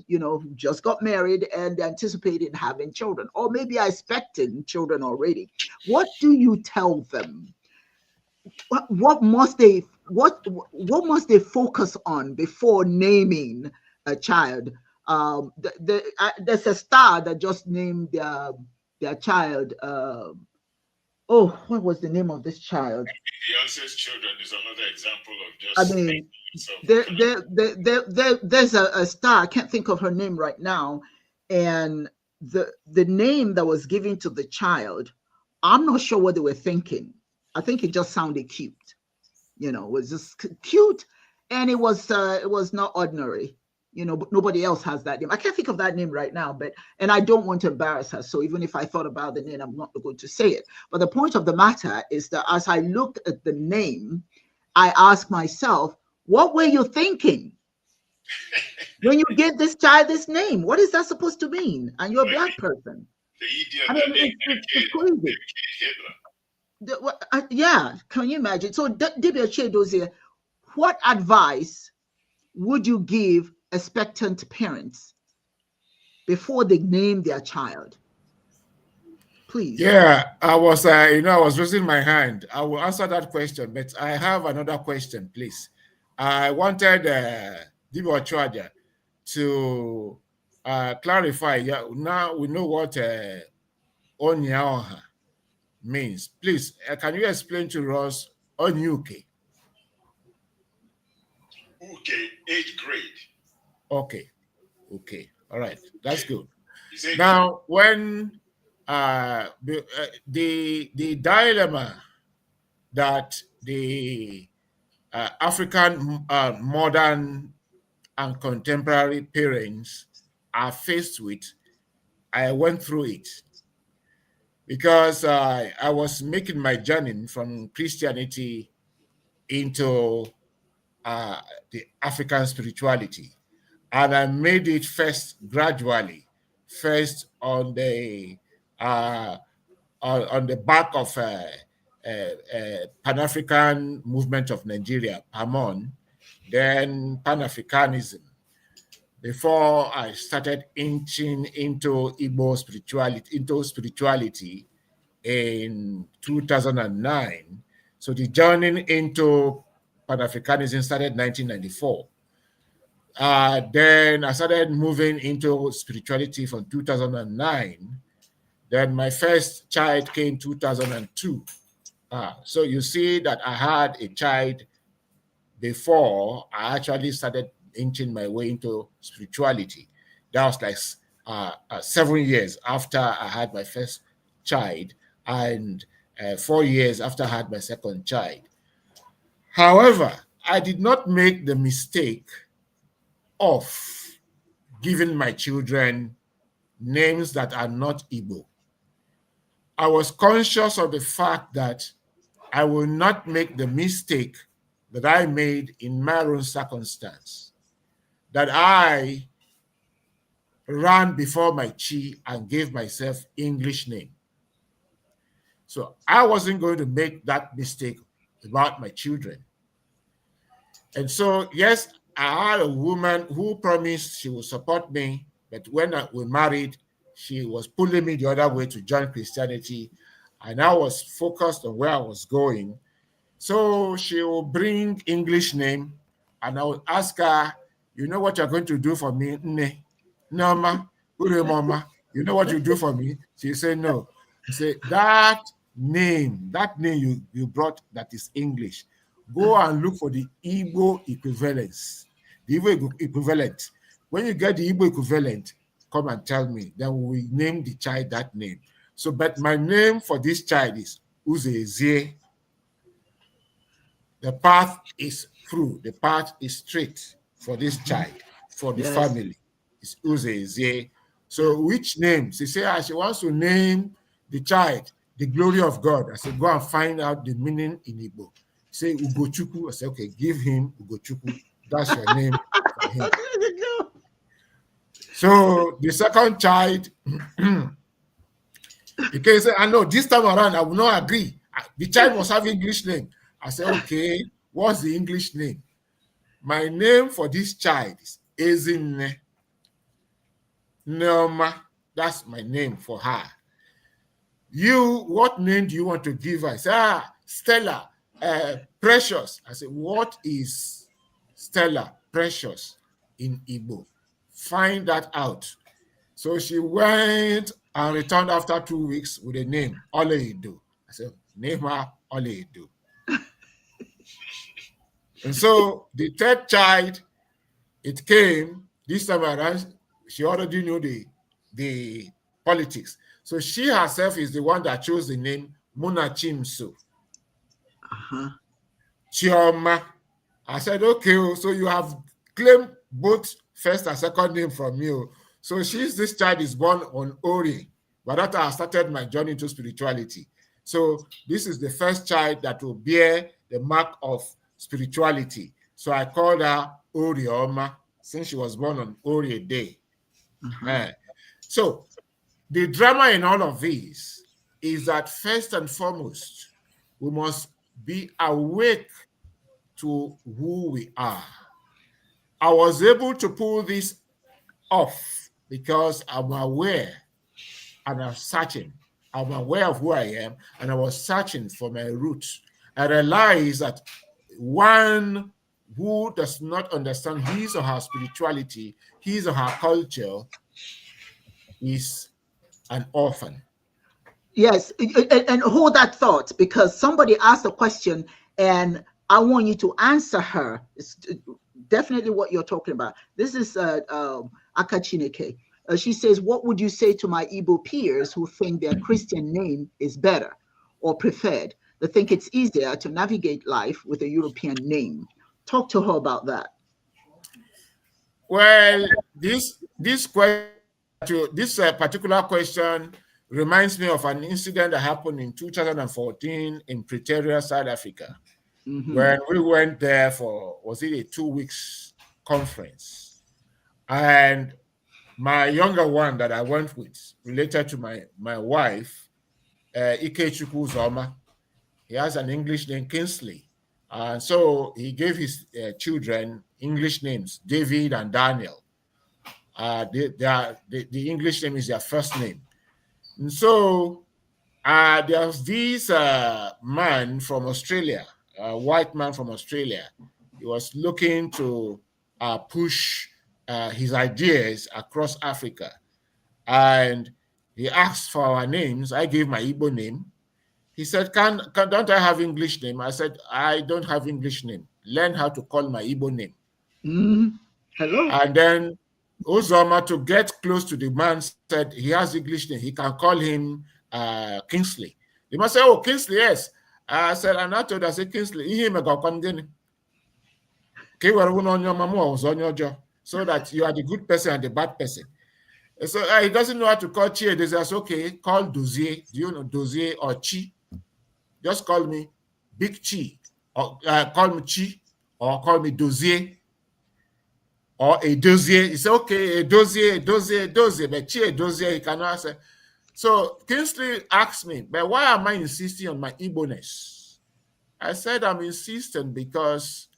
just got married and anticipating having children, or maybe are expecting children already? What do you tell them? What must they focus on before naming a child? There's a star that just named their child. What was the name of this child? Beyonce's children is another example of just. There's a star. I can't think of her name right now, and the name that was given to the child, I'm not sure what they were thinking. I think it just sounded cute. It was just cute, and it was not ordinary. But nobody else has that name. I can't think of that name right now, and I don't want to embarrass her. So even if I thought about the name, I'm not going to say it. But the point of the matter is that as I looked at the name, I asked myself, what were you thinking when you gave this child this name? What is that supposed to mean? And you're a Black person. It's crazy. Yeah, can you imagine? So, Dibia Chedozie, what advice would you give expectant parents before they name their child? Please. Yeah, I was raising my hand. I will answer that question, but I have another question, please. I wanted Dibia Ochoaja to clarify. Yeah, now we know what Onyaoha means. Please, can you explain to us Onyuke? Okay, 8th grade. Okay, all right, that's good. Now, when the dilemma that the African modern and contemporary parents are faced with, I went through it. Because I was making my journey from Christianity into the African spirituality, and I made it gradually, first on the back of Pan-African movement of Nigeria, PAMON, then Pan-Africanism, before I started inching into Igbo spirituality in 2009. So the journey into Pan-Africanism started in 1994. Then I started moving into spirituality from 2009. Then my first child came 2002. So you see that I had a child before I actually started inching my way into spirituality. That was like 7 years after I had my first child, and 4 years after I had my second child. However, I did not make the mistake of giving my children names that are not Igbo. I was conscious of the fact that I will not make the mistake that I made in my own circumstance, that I ran before my chi and gave myself English name. So I wasn't going to make that mistake about my children. And so, yes, I had a woman who promised she would support me, but when we married, she was pulling me the other way to join Christianity, and I was focused on where I was going. So she will bring English name, and I will ask her, you know what you're going to do for me? No, ma. Mama, you know what you do for me? She said, no. I said, that name you brought that is English, go and look for the Igbo equivalence. The Igbo equivalent. When you get the Igbo equivalent, come and tell me. Then we name the child that name. So, but my name for this child is Yagazie. The path is through. The path is straight for this child, for the family. It's Yagazie. So which name? She said she wants to name the child the glory of God. I said, go and find out the meaning in Igbo. Say Ugochukwu. I said, okay, give him Ugochukwu. That's your name for him. So the second child, because I know this time around I will not agree. The child must have English name. I said, okay, what's the English name? My name for this child is Ezinne. Neoma, that's my name for her. You, what name do you want to give her? I said, Stella, Precious. I said, what is Stella, Precious in Igbo? Find that out. So she went and returned after 2 weeks with a name, Oleido. I said, name her Oleido. And so the third child, it came this time around. She already knew the politics. So she herself is the one that chose the name Munachimso. Chioma. I said, okay, so you have claimed both first and second name from me. So this child is born on Ori. But that I started my journey to spirituality. So this is the first child that will bear the mark of spirituality. So I called her Orioma, since she was born on Ori Day. So the drama in all of this is that first and foremost, we must be awake to who we are. I was able to pull this off because I'm aware and I'm searching. I'm aware of who I am, and I was searching for my roots. I realized that one who does not understand his or her spirituality, his or her culture, is an orphan. Yes, and hold that thought, because somebody asked a question and I want you to answer her. It's definitely what you're talking about. This is Akachineke. She says, what would you say to my Igbo peers who think their Christian name is better or preferred? They think it's easier to navigate life with a European name. Talk to her about that. Well, this particular question reminds me of an incident that happened in 2014 in Pretoria, South Africa, when we went there for, was it a 2 weeks conference? And my younger one that I went with, related to my wife, Ikechukwu Zoma, he has an English name, Kingsley. And so he gave his children English names, David and Daniel. The English name is their first name. And so there's this man from Australia, a white man from Australia. He was looking to push his ideas across Africa. And He asked for our names. I gave my Igbo name. He said, don't I have English name? I said, I don't have English name. Learn how to call my Igbo name. Hello. And then Uzoma, to get close to the man, said he has English name. He can call him Kingsley. The man said, oh, Kingsley, yes. I said, and I told her, I said, Kingsley, so that you are the good person and the bad person. So he doesn't know how to call Chi. He says, okay, call Dozier. Do you know Dozier or Chi? Just call me Big Chi, or call me Chi, or call me Dozier, or a Dozier. He said, okay, a Dozier, but Chi, a Dozier, he cannot say. So Kingsley asked me, but why am I insisting on my Igbo-ness? I said, I'm insisting because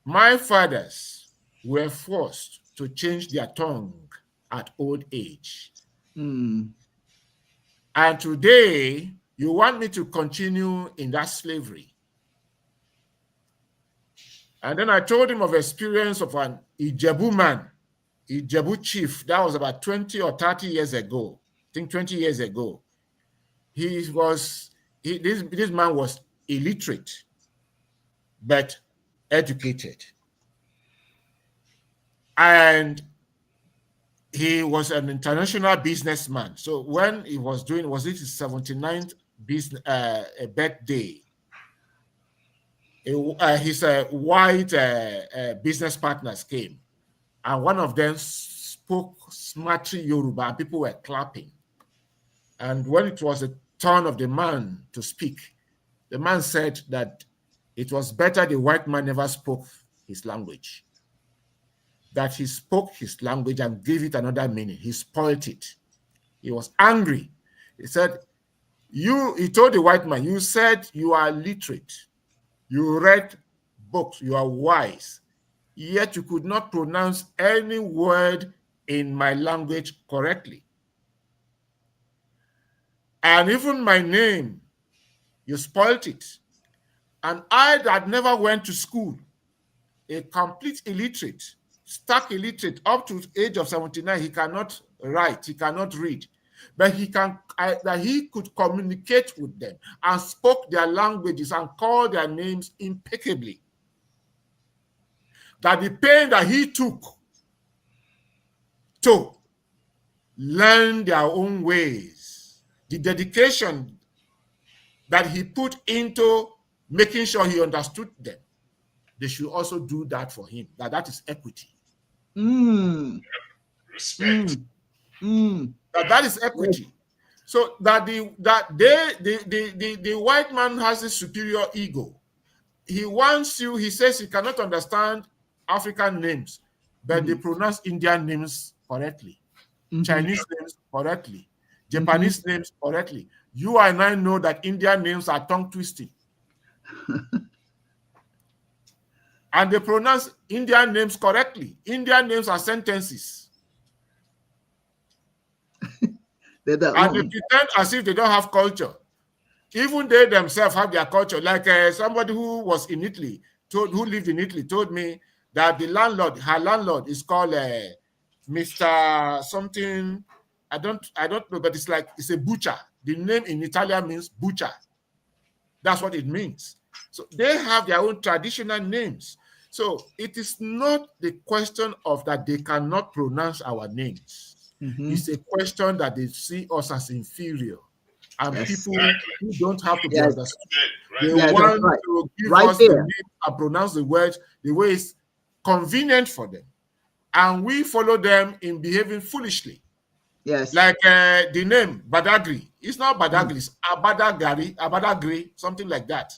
my fathers were forced to change their tongue at old age. And today, you want me to continue in that slavery. And then I told him of experience of an Ijebu man, Ijebu chief. That was about 20 or 30 years ago. I think 20 years ago. This man was illiterate, but educated. And he was an international businessman. So when he was doing, was it his 79th birthday, his white business partners came, and one of them spoke smartly Yoruba, and people were clapping. And when it was the turn of the man to speak, the man said that it was better the white man never spoke his language, that he spoke his language and gave it another meaning. He spoiled it. He was angry. He said, he told the white man, you said you are literate. You read books. You are wise. Yet you could not pronounce any word in my language correctly. And even my name, you spoiled it. And I that never went to school, a complete illiterate, stark illiterate, up to the age of 79, he cannot write, he cannot read, but that he could communicate with them and spoke their languages and called their names impeccably. That the pain that he took to learn their own ways, the dedication that he put into making sure he understood them, they should also do that for him. That is equity. Respect. That is equity. So that the white man has a superior ego. He wants you. He says he cannot understand African names, but they pronounce Indian names correctly, Chinese names correctly, Japanese names correctly. You and I know that Indian names are tongue twisting. And they pronounce Indian names correctly. Indian names are sentences. And they pretend as if they don't have culture. Even they themselves have their culture. Like somebody who was in Italy, who lived in Italy, told me that her landlord is called Mr. something. I don't know, but it's a butcher. The name in Italian means butcher. That's what it means. So they have their own traditional names. So it is not the question of that they cannot pronounce our names. It's a question that they see us as inferior. And people who don't have to be understood. They want to give us the name and pronounce the words the way it's convenient for them. And we follow them in behaving foolishly. Yes. Like the name Badagry. It's not Badagry, it's Abadagri, something like that.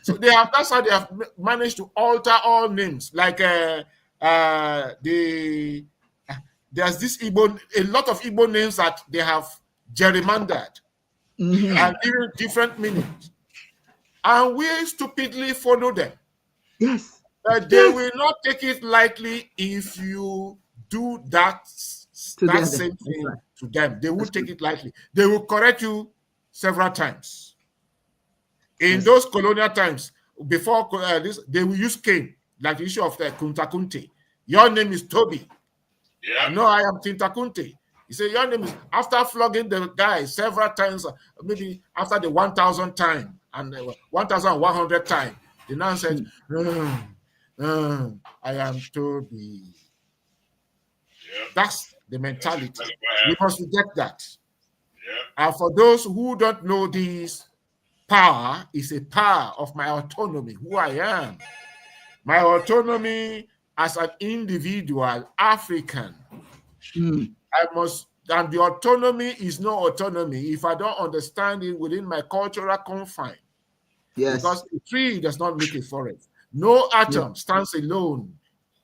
So that's how they have managed to alter all names. Like there's this Igbo, a lot of Igbo names that they have gerrymandered and even different meanings. And we stupidly follow them. Yes. They will not take it lightly if you do that same thing to them. They won't take it lightly. They will correct you several times. In those colonial times, before this, they will use cane, like the issue of the Kunta Kunte. Your name is Toby. Yeah. No, I am Tinta Kunte. You say your name is, after flogging the guy several times, maybe after the 1,000 time and 1,100 time, the man said, I am Toby. Yeah. That's the mentality. That's We must reject that. Yeah. And for those who don't know this, power is a power of my autonomy, who I am. My autonomy as an individual African. I must, and the autonomy is no autonomy if I don't understand it within my cultural confine. Yes. Because a tree does not make a forest. No atom stands alone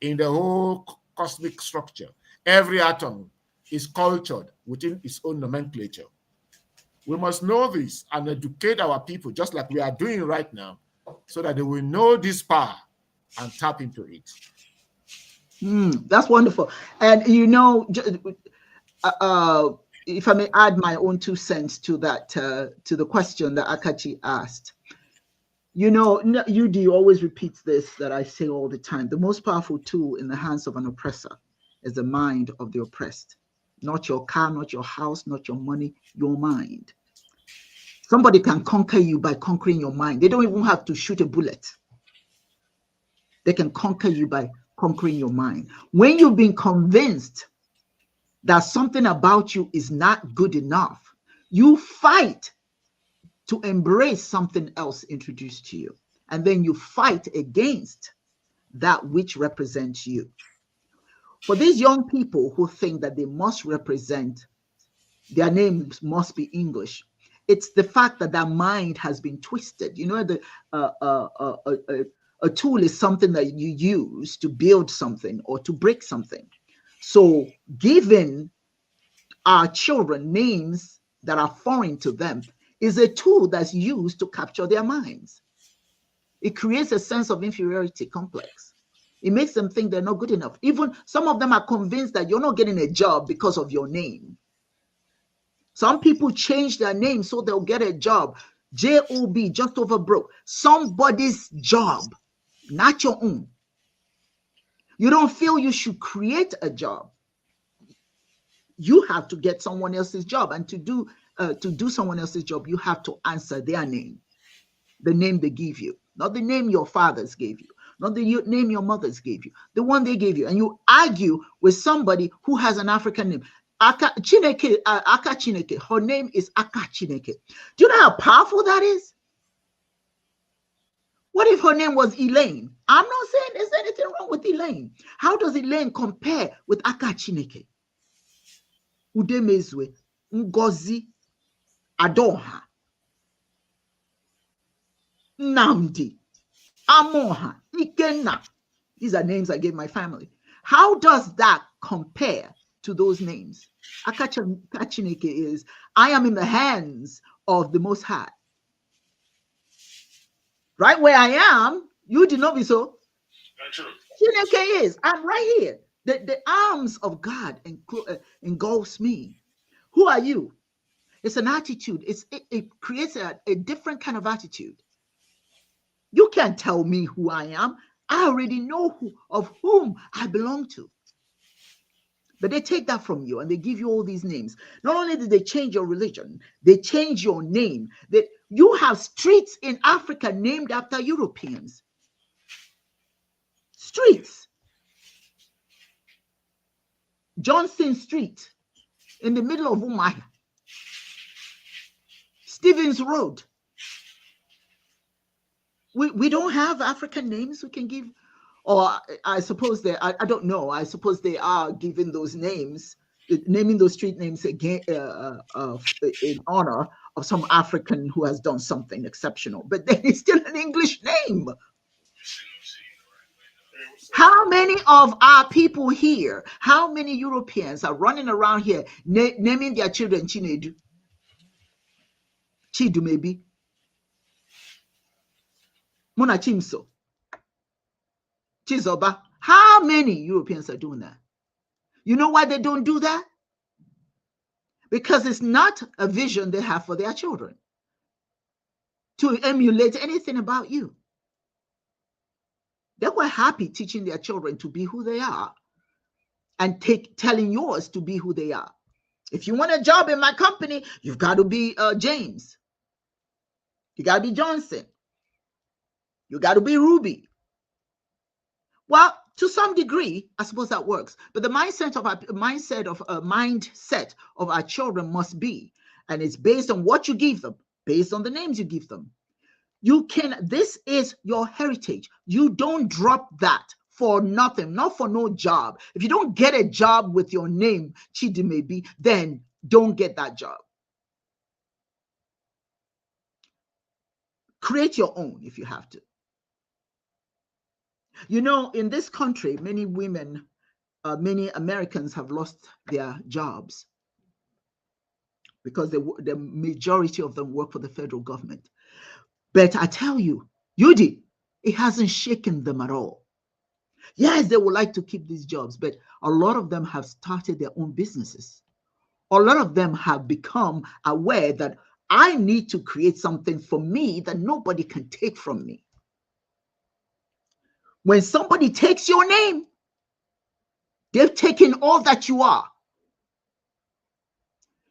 in the whole cosmic structure. Every atom is cultured within its own nomenclature. We must know this and educate our people, just like we are doing right now, so that they will know this power and tap into it. That's wonderful. And you know, if I may add my own 2 cents to that, to the question that Akachi asked. You know, UD always repeats this that I say all the time. The most powerful tool in the hands of an oppressor is the mind of the oppressed. Not your car, not your house, not your money, your mind. Somebody can conquer you by conquering your mind. They don't even have to shoot a bullet. They can conquer you by conquering your mind. When you've been convinced that something about you is not good enough, you fight to embrace something else introduced to you. And then you fight against that which represents you. For these young people who think that they must represent, their names must be English, it's the fact that their mind has been twisted. You know, a tool is something that you use to build something or to break something. So giving our children names that are foreign to them is a tool that's used to capture their minds. It creates a sense of inferiority complex. It makes them think they're not good enough. Even some of them are convinced that you're not getting a job because of your name. Some people change their name so they'll get a job. J-O-B, just over broke. Somebody's job, not your own. You don't feel you should create a job. You have to get someone else's job, and to do someone else's job, you have to answer their name, the name they give you, not the name your fathers gave you, not the name your mothers gave you, the one they gave you. And you argue with somebody who has an African name. Aka Chineke, her name is Aka Chineke. Do you know how powerful that is? What if her name was Elaine? I'm not saying there's anything wrong with Elaine. How does Elaine compare with Aka Chineke? Udemezwe, Ngozi, Adonha, Namdi, Amoha, Ikenna. These are names I gave my family. How does that compare to those names? Akachineke is, I am in the hands of the Most High. Right where I am, you did not be so. That's true. Chineke is, I'm right here. The arms of God engulfs me. Who are you? It's an attitude. It creates a different kind of attitude. You can't tell me who I am. I already know of whom I belong to. But they take that from you and they give you all these names. Not only did they change your religion, they change your name. That you have streets in Africa named after Europeans. Streets. Johnson Street in the middle of Umuahia. Stevens Road. We don't have African names we can give, or I suppose I don't know. I suppose they are giving those names, naming those street names again in honor of some African who has done something exceptional. But then it's still an English name. How many of our people here, how many Europeans are running around here naming their children Chinedu? Chidu maybe. Mona Chimso. Chizoba. How many Europeans are doing that? You know why they don't do that? Because it's not a vision they have for their children to emulate anything about you. They were happy teaching their children to be who they are and telling yours to be who they are. If you want a job in my company, you've got to be James. You got to be Johnson. You got to be Ruby. Well, to some degree, I suppose that works. But the mindset of our children must be, and it's based on what you give them, based on the names you give them. This is your heritage. You don't drop that for nothing, not for no job. If you don't get a job with your name, Chidimebi, then don't get that job. Create your own if you have to. You know, in this country, many women, many Americans have lost their jobs because the majority of them work for the federal government. But I tell you, Yudi, it hasn't shaken them at all. Yes, they would like to keep these jobs, but a lot of them have started their own businesses. A lot of them have become aware that I need to create something for me that nobody can take from me. When somebody takes your name, they've taken all that you are.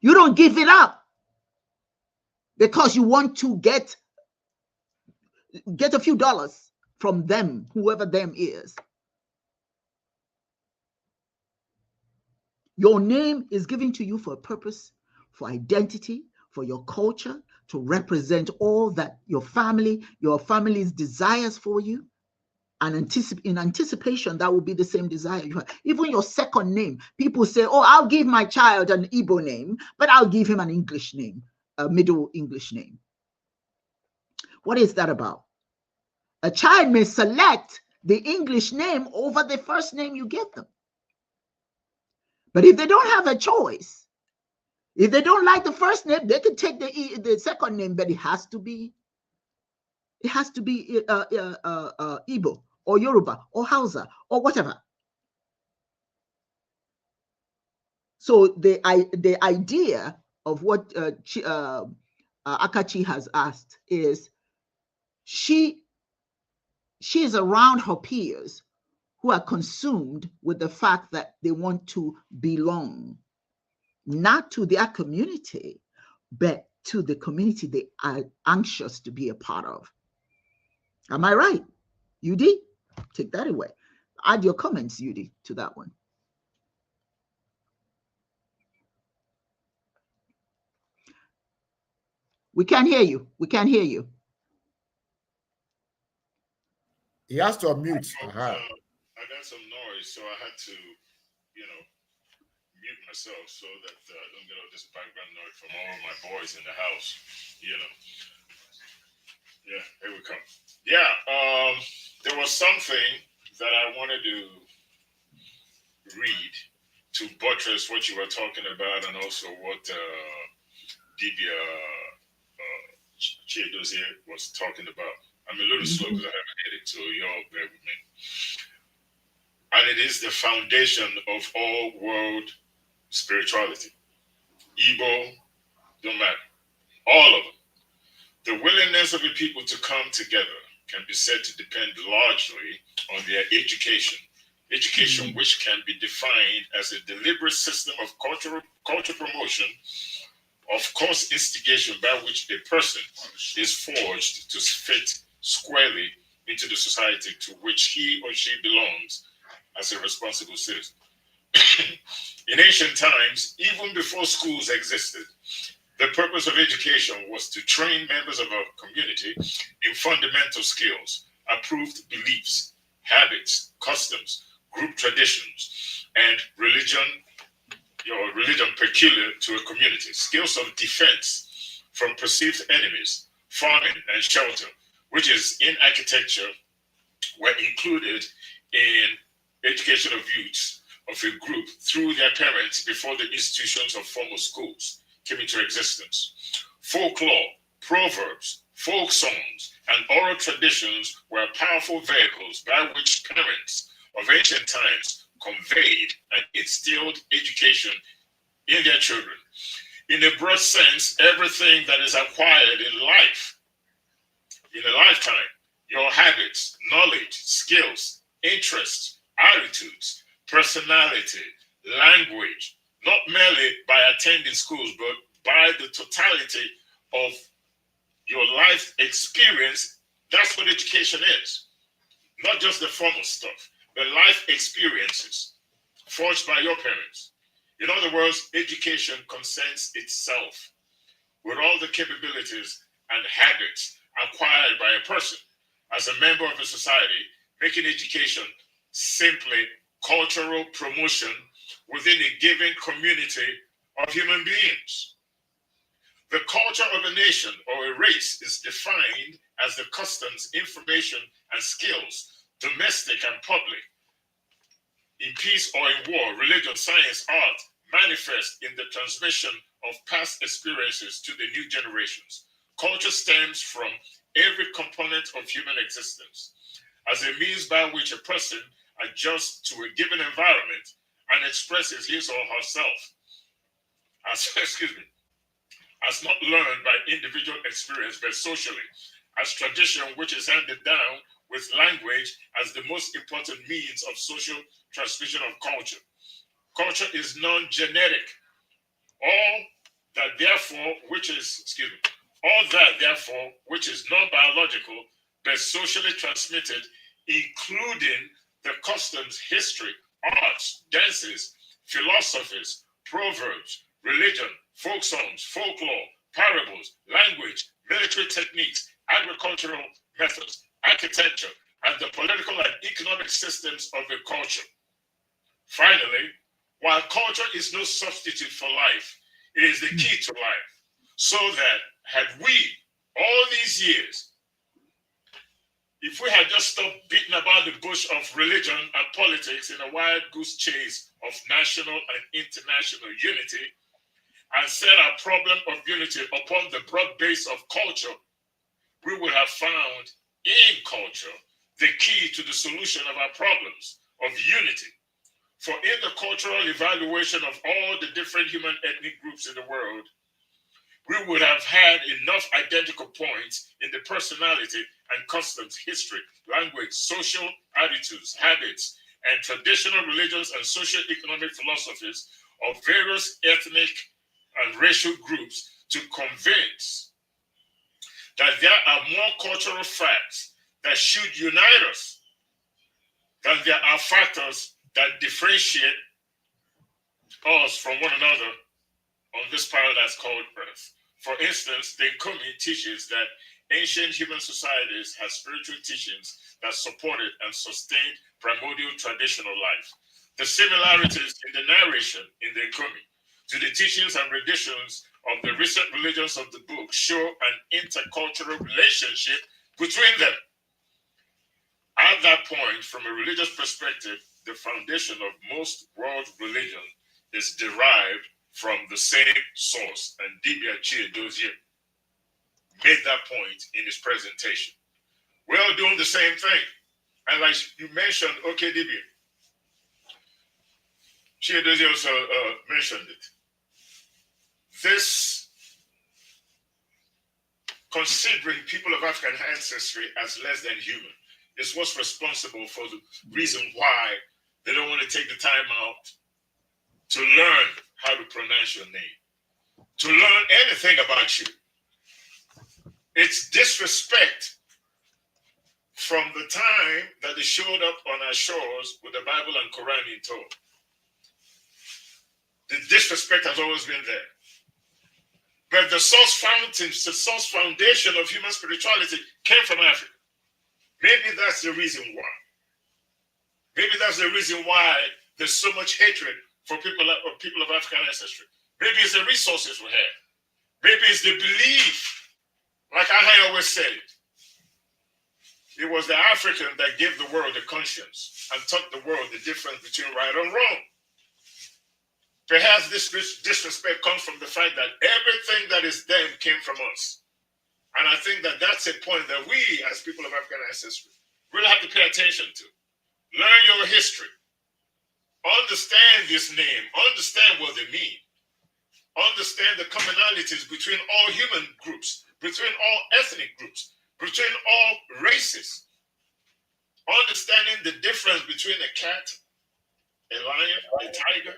You don't give it up because you want to get a few dollars from them, whoever them is. Your name is given to you for a purpose, for identity, for your culture, to represent all that your family's desires for you. And in anticipation, that will be the same desire you have. Even your second name, people say, oh, I'll give my child an Igbo name, but I'll give him an English name, a Middle English name. What is that about? A child may select the English name over the first name you give them. But if they don't have a choice, if they don't like the first name, they can take the second name, but it has to be Igbo or Yoruba or Hausa or whatever. So the idea of what Akachi has asked is she is around her peers who are consumed with the fact that they want to belong, not to their community, but to the community they are anxious to be a part of. Am I right? UD, take that away. Add your comments, UD, to that one. We can't hear you. We can't hear you. He has to unmute. I got some noise, so I had to, mute myself so that I don't get all this background noise from all my boys in the house, Yeah, here we come. Yeah, there was something that I wanted to read to buttress what you were talking about and also what Dibia Yagazie was talking about. I'm a little slow because I haven't hit it, so y'all bear with me. And it is the foundation of all world spirituality. Igbo, don't matter. All of them. The willingness of the people to come together can be said to depend largely on their education. Education which can be defined as a deliberate system of culture promotion, of course instigation by which a person is forged to fit squarely into the society to which he or she belongs as a responsible citizen. In ancient times, even before schools existed, the purpose of education was to train members of a community in fundamental skills, approved beliefs, habits, customs, group traditions, and religion peculiar to a community, skills of defense from perceived enemies, farming and shelter, which is in architecture, were included in education of youths of a group through their parents before the institutions of formal schools came into existence. Folklore, proverbs, folk songs, and oral traditions were powerful vehicles by which parents of ancient times conveyed and instilled education in their children. In a broad sense, everything that is acquired in life, in a lifetime, your habits, knowledge, skills, interests, attitudes, personality, language, not merely by attending schools, but by the totality of your life experience. That's what education is. Not just the formal stuff, but life experiences forged by your parents. In other words, education concerns itself with all the capabilities and habits acquired by a person as a member of a society, making education simply cultural promotion within a given community of human beings. The culture of a nation or a race is defined as the customs, information, and skills, domestic and public, in peace or in war, religion, science, art, manifest in the transmission of past experiences to the new generations. Culture stems from every component of human existence as a means by which a person adjusts to a given environment and expresses his or herself as, as not learned by individual experience, but socially, as tradition which is handed down with language as the most important means of social transmission of culture. Culture is non-genetic. All that therefore which is non-biological but socially transmitted, including the customs, history, arts, dances, philosophies, proverbs, religion, folk songs, folklore, parables, language, military techniques, agricultural methods, architecture, and the political and economic systems of a culture. Finally, while culture is no substitute for life, it is the key to life. So that had we, all these years, if we had just stopped beating about the bush of religion and politics in a wild goose chase of national and international unity, and set our problem of unity upon the broad base of culture, we would have found in culture the key to the solution of our problems of unity. For in the cultural evaluation of all the different human ethnic groups in the world, we would have had enough identical points in the personality and customs, history, language, social attitudes, habits, and traditional religions and socio-economic philosophies of various ethnic and racial groups to convince that there are more cultural facts that should unite us than there are factors that differentiate us from one another on this paradise called Earth. For instance, the Nkomi teaches that ancient human societies had spiritual teachings that supported and sustained primordial traditional life. The similarities in the narration in the Nkomi to the teachings and renditions of the recent religions of the book show an intercultural relationship between them. At that point, from a religious perspective, the foundation of most world religion is derived from the same source, and Dibia Yagazie made that point in his presentation. We're all doing the same thing. And like you mentioned, okay, Dibia, Yagazie also mentioned it. This, considering people of African ancestry as less than human, is what's responsible for the reason why they don't want to take the time out to learn how to pronounce your name, to learn anything about you. It's disrespect from the time that they showed up on our shores with the Bible and Quran in tow. The disrespect has always been there. But the source foundation of human spirituality came from Africa. Maybe that's the reason why. Maybe that's the reason why there's so much hatred for people of African ancestry. Maybe it's the resources we have. Maybe it's the belief, like I always said it. It was the African that gave the world a conscience and taught the world the difference between right and wrong. Perhaps this disrespect comes from the fact that everything that is them came from us. And I think that that's a point that we, as people of African ancestry, really have to pay attention to. Learn your history. Understand this name. Understand what they mean. Understand the commonalities between all human groups, between all ethnic groups, between all races. Understanding the difference between a cat, a lion, a tiger,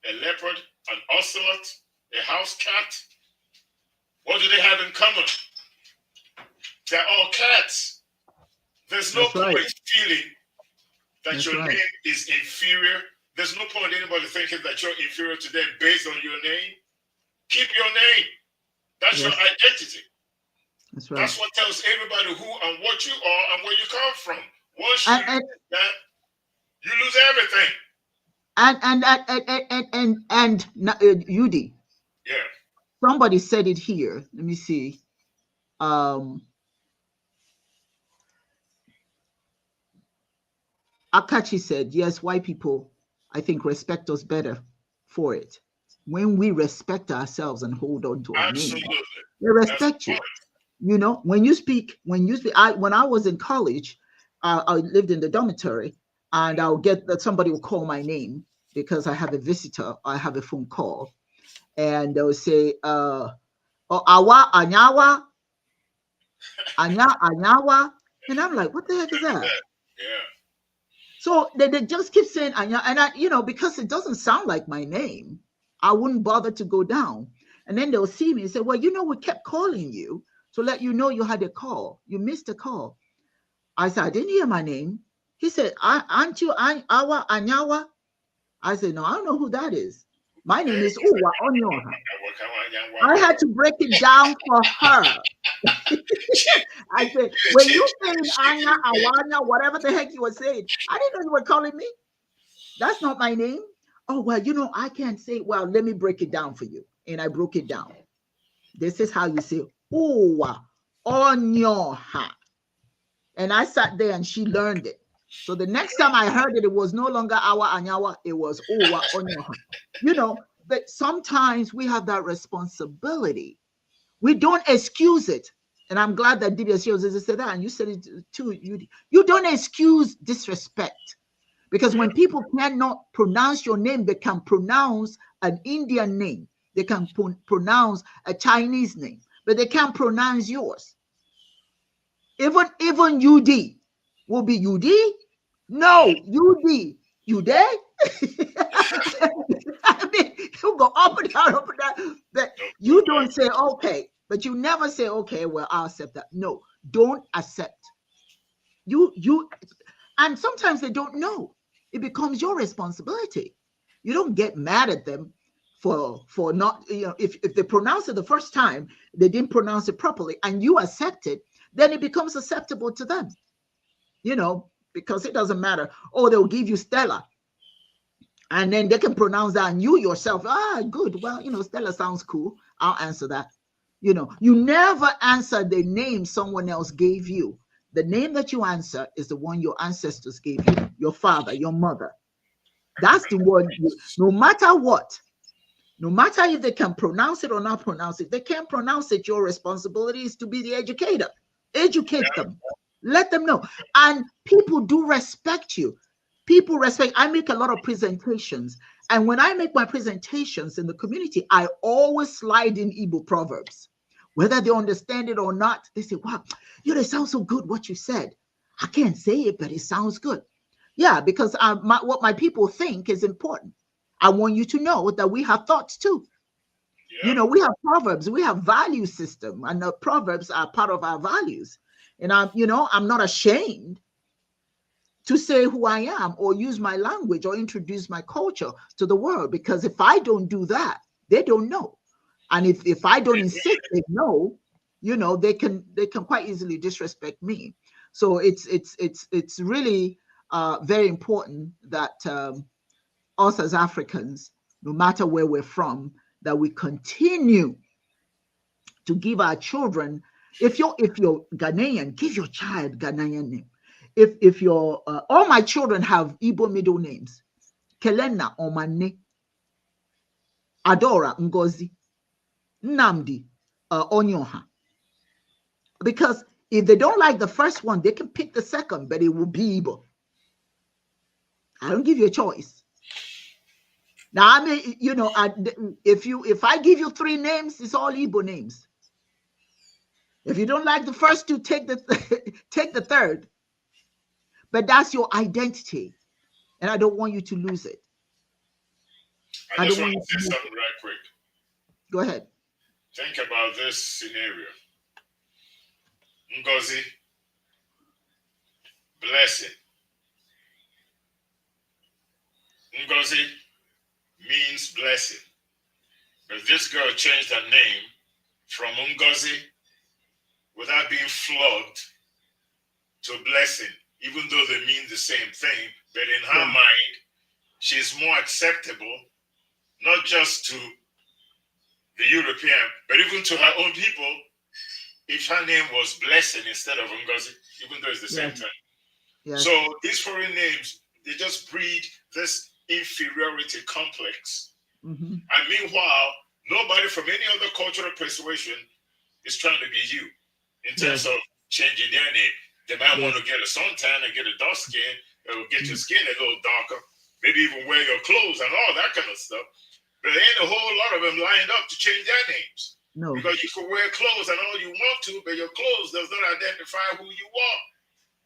a leopard, an ocelot, a house cat. What do they have in common? They're all cats. There's no point feeling that your name is inferior. There's no point anybody thinking that you're inferior to them based on your name. Keep your name. That's your identity. That's right. That's what tells everybody who and what you are and where you come from. Once you lose that, you lose everything. And Yudi. Yeah. Somebody said it here. Let me see. Akachi said, yes, white people, I think, respect us better for it. When we respect ourselves and hold on to our name, they respect you. You know, when you speak, when I was in college, I lived in the dormitory, and I'll get that somebody will call my name because I have a visitor, I have a phone call, and they'll say, oh, awa, anyawa, anyawa. And I'm like, what the heck is that? Yeah. So they just keep saying Anya, and I, because it doesn't sound like my name, I wouldn't bother to go down. And then they'll see me and say, well, we kept calling you to let you know you had a call. You missed a call. I said, I didn't hear my name. He said, aren't you Awa Anyawa? I said, no, I don't know who that is. My name is Uwa Onyoha. I had to break it down for her. I said, when you say Anya, Awana, whatever the heck you were saying, I didn't know you were calling me. That's not my name. Oh, well, I can't say, well, let me break it down for you. And I broke it down. This is how you say, Uwa Onyoha. And I sat there and she learned it. So the next time I heard it, it was no longer Awa Anyawa, it was Uwa Onyoha. But sometimes we have that responsibility. We don't excuse it. And I'm glad that DBS said that, and you said it too. You don't excuse disrespect, because when people cannot pronounce your name, they can pronounce an Indian name, they can pronounce a Chinese name, but they can't pronounce yours. Even UD will be UD. No, UD. You there? I mean, you go up and down, but you don't say okay. But you never say, okay, well, I'll accept that. No, don't accept. And sometimes they don't know. It becomes your responsibility. You don't get mad at them for not, if they pronounce it the first time, they didn't pronounce it properly, and you accept it, then it becomes acceptable to them. Because it doesn't matter. Oh, they'll give you Stella. And then they can pronounce that, and you yourself, good. Well, Stella sounds cool. I'll answer that. You never answer the name someone else gave you. The name that you answer is the one your ancestors gave you, your father, your mother. That's the one, no matter what, no matter if they can pronounce it or not pronounce it, they can't pronounce it. Your responsibility is to be the educator. Educate them. Let them know. And people do respect you. People respect. I make a lot of presentations. And when I make my presentations in the community, I always slide in Igbo proverbs. Whether they understand it or not, they say, wow, it sounds so good what you said. I can't say it, but it sounds good. Yeah, because what my people think is important. I want you to know that we have thoughts too. Yeah. We have proverbs, we have value system, and the proverbs are part of our values. And I'm not ashamed to say who I am or use my language or introduce my culture to the world, because if I don't do that, they don't know. And if I don't insist they know, they can quite easily disrespect me. So it's really very important that us as Africans, no matter where we're from, that we continue to give our children. If you're Ghanaian, give your child Ghanaian name. If you're all my children have Igbo middle names: Kelena Omane, Adora Ngozi, Nnamdi Onyoha. Because if they don't like the first one, they can pick the second, but it will be Igbo. I don't give you a choice. Now, I mean, if I give you 3 names, it's all Igbo names. If you don't like the first 2, take the third. But that's your identity, and I don't want you to lose it. I just want to say something right quick. Go ahead. Think about this scenario. Ngozi, blessing. Ngozi means blessing. But this girl changed her name from Ngozi without being flogged to blessing, even though they mean the same thing. But in her mind, she's more acceptable, not just to the European, but even to her own people, if her name was blessing instead of Ngozi, even though it's the same thing. Yes. So these foreign names, they just breed this inferiority complex. And meanwhile, nobody from any other cultural persuasion is trying to be you in terms of changing their name. They might want to get a suntan and get a dark skin, or get your skin a little darker, maybe even wear your clothes and all that kind of stuff. But there ain't a whole lot of them lined up to change their names. No. Because you can wear clothes and all you want to, but your clothes does not identify who you are.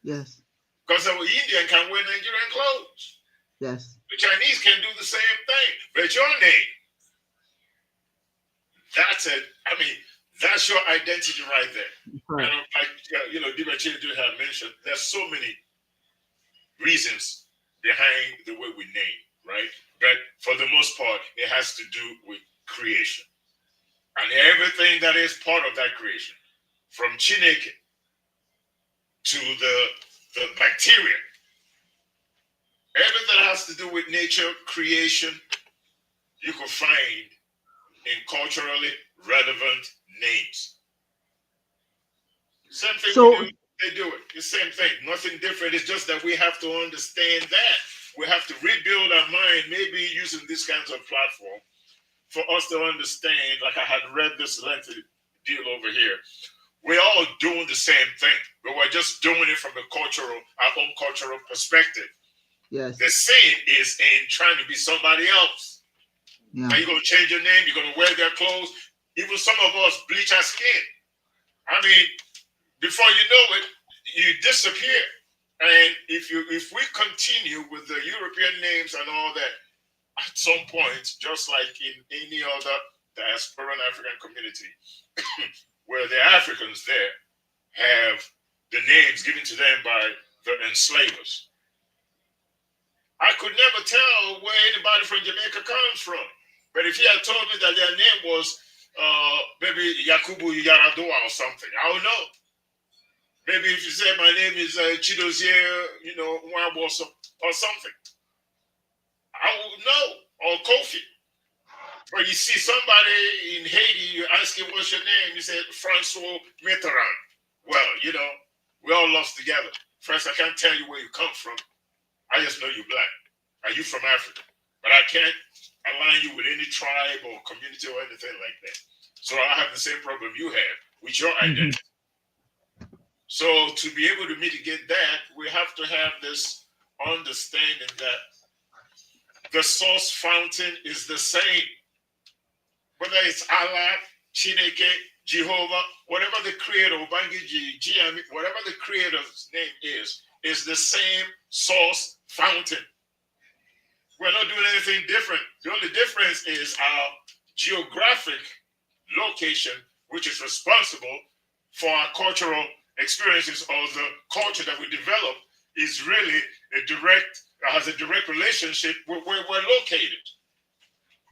Yes. Because an Indian can wear Nigerian clothes. Yes. The Chinese can do the same thing. But your name, that's it. I mean, that's your identity right there. Right. And like, Dibachi had mentioned, there's so many reasons behind the way we name, right? But for the most part, it has to do with creation. And everything that is part of that creation, from Chineke to the bacteria, everything that has to do with nature, creation, you can find in culturally relevant names. Same thing they do it. It's the same thing. Nothing different. It's just that we have to understand that. We have to rebuild our mind, maybe using these kinds of platform for us to understand, like I had read this lengthy deal over here. We're all doing the same thing, but we're just doing it from our own cultural perspective. Yes. The sin is in trying to be somebody else. Yeah. Are you going to change your name? You're going to wear their clothes? Even some of us bleach our skin. I mean, before you know it, you disappear. And if we continue with the European names and all that, at some point, just like in any other diasporan African community, where the Africans there have the names given to them by the enslavers, I could never tell where anybody from Jamaica comes from. But if he had told me that their name was maybe Yakubu Yaradua or something, I would know. Maybe if you said my name is Chidozie, Nwaboso or something, I would know, or Kofi. But you see somebody in Haiti, you ask him, what's your name? He said, Francois Mitterrand. Well, we all lost together. First, I can't tell you where you come from. I just know you're black. Are you from Africa? But I can't align you with any tribe or community or anything like that. So I have the same problem you have with your identity. So to be able to mitigate that, we have to have this understanding that the source fountain is the same. Whether it's Allah, Chineke, Jehovah, whatever the creator, Ubangiji, GM, whatever the creator's name is the same source fountain. We're not doing anything different. The only difference is our geographic location, which is responsible for our cultural experiences, or the culture that we develop is really has a direct relationship with where we're located.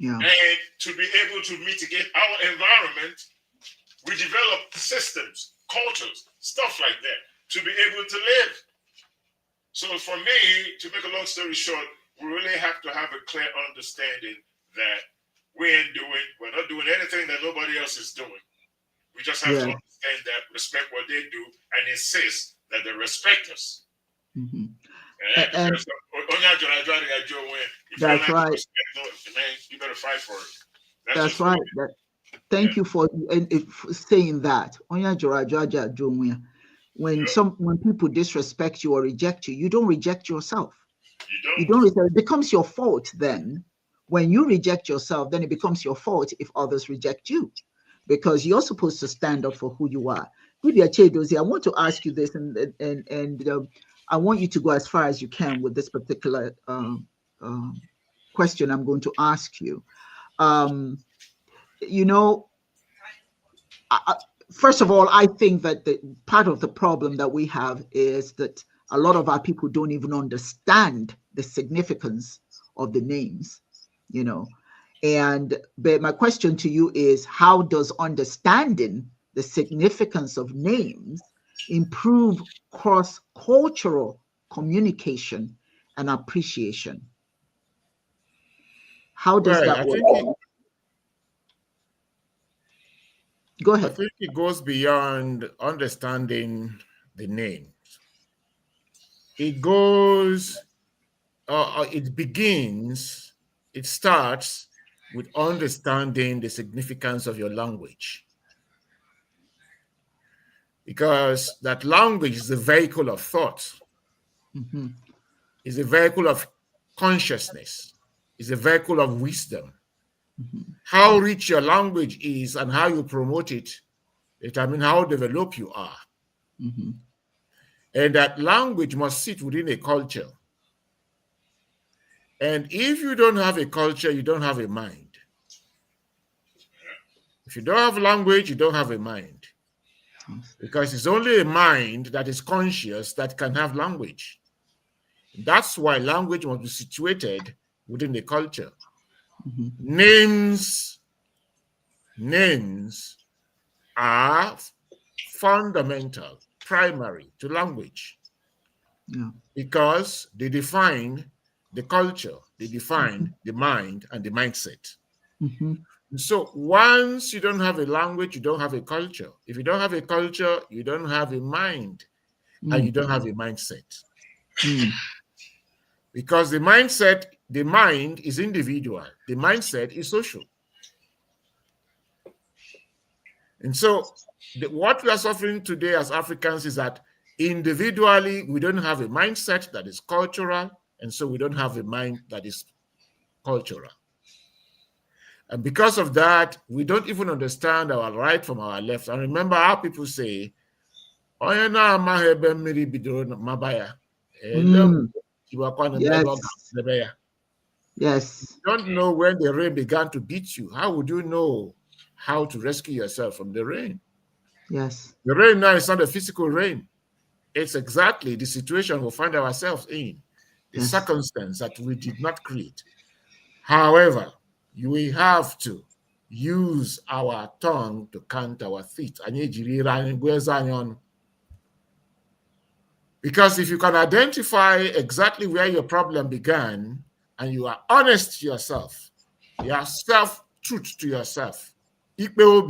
Yeah. And to be able to mitigate our environment, we develop systems, cultures, stuff like that, to be able to live. So for me, to make a long story short, we really have to have a clear understanding that we're not doing anything that nobody else is doing. We just have to understand that, respect what they do, and insist that they respect us. Mm-hmm. And that's right. You better fight for it. That's right. Thank you for saying that. When people disrespect you or reject you, you don't reject yourself. You don't. It becomes your fault then. When you reject yourself, then it becomes your fault if others reject you, because you're supposed to stand up for who you are. I want to ask you this, and I want you to go as far as you can with this particular question I'm going to ask you. You know, first of all, I think that the part of the problem that we have is that a lot of our people don't even understand the significance of the names, you know. But my question to you is, how does understanding the significance of names improve cross-cultural communication and appreciation? How does that work? Go ahead. I think it goes beyond understanding the names. It goes, it starts with understanding the significance of your language. Because that language is a vehicle of thought, is a vehicle of consciousness, is a vehicle of wisdom. How rich your language is and how you promote it determine how developed you are. And that language must sit within a culture. And if you don't have a culture, you don't have a mind. If you don't have language, you don't have a mind. Because it's only a mind that is conscious that can have language. That's why language must be situated within the culture. Names are fundamental, primary to language. Because they define the culture, they define the mind and the mindset. So once you don't have a language, you don't have a culture. If you don't have a culture, you don't have a mind, and you don't have a mindset. Because the mindset, the mind is individual, the mindset is social. And so what we are suffering today as Africans is that individually, we don't have a mindset that is cultural, and so we don't have a mind that is cultural. And because of that, we don't even understand our right from our left. And remember how people say, Yes. You don't know when the rain began to beat you. How would you know how to rescue yourself from the rain? Yes. The rain now is not a physical rain. It's exactly the situation we find ourselves in, the circumstance that we did not create. However, we have to use our tongue to count our feet. Because if you can identify exactly where your problem began and you are honest to yourself, you are self-truth to yourself, you tell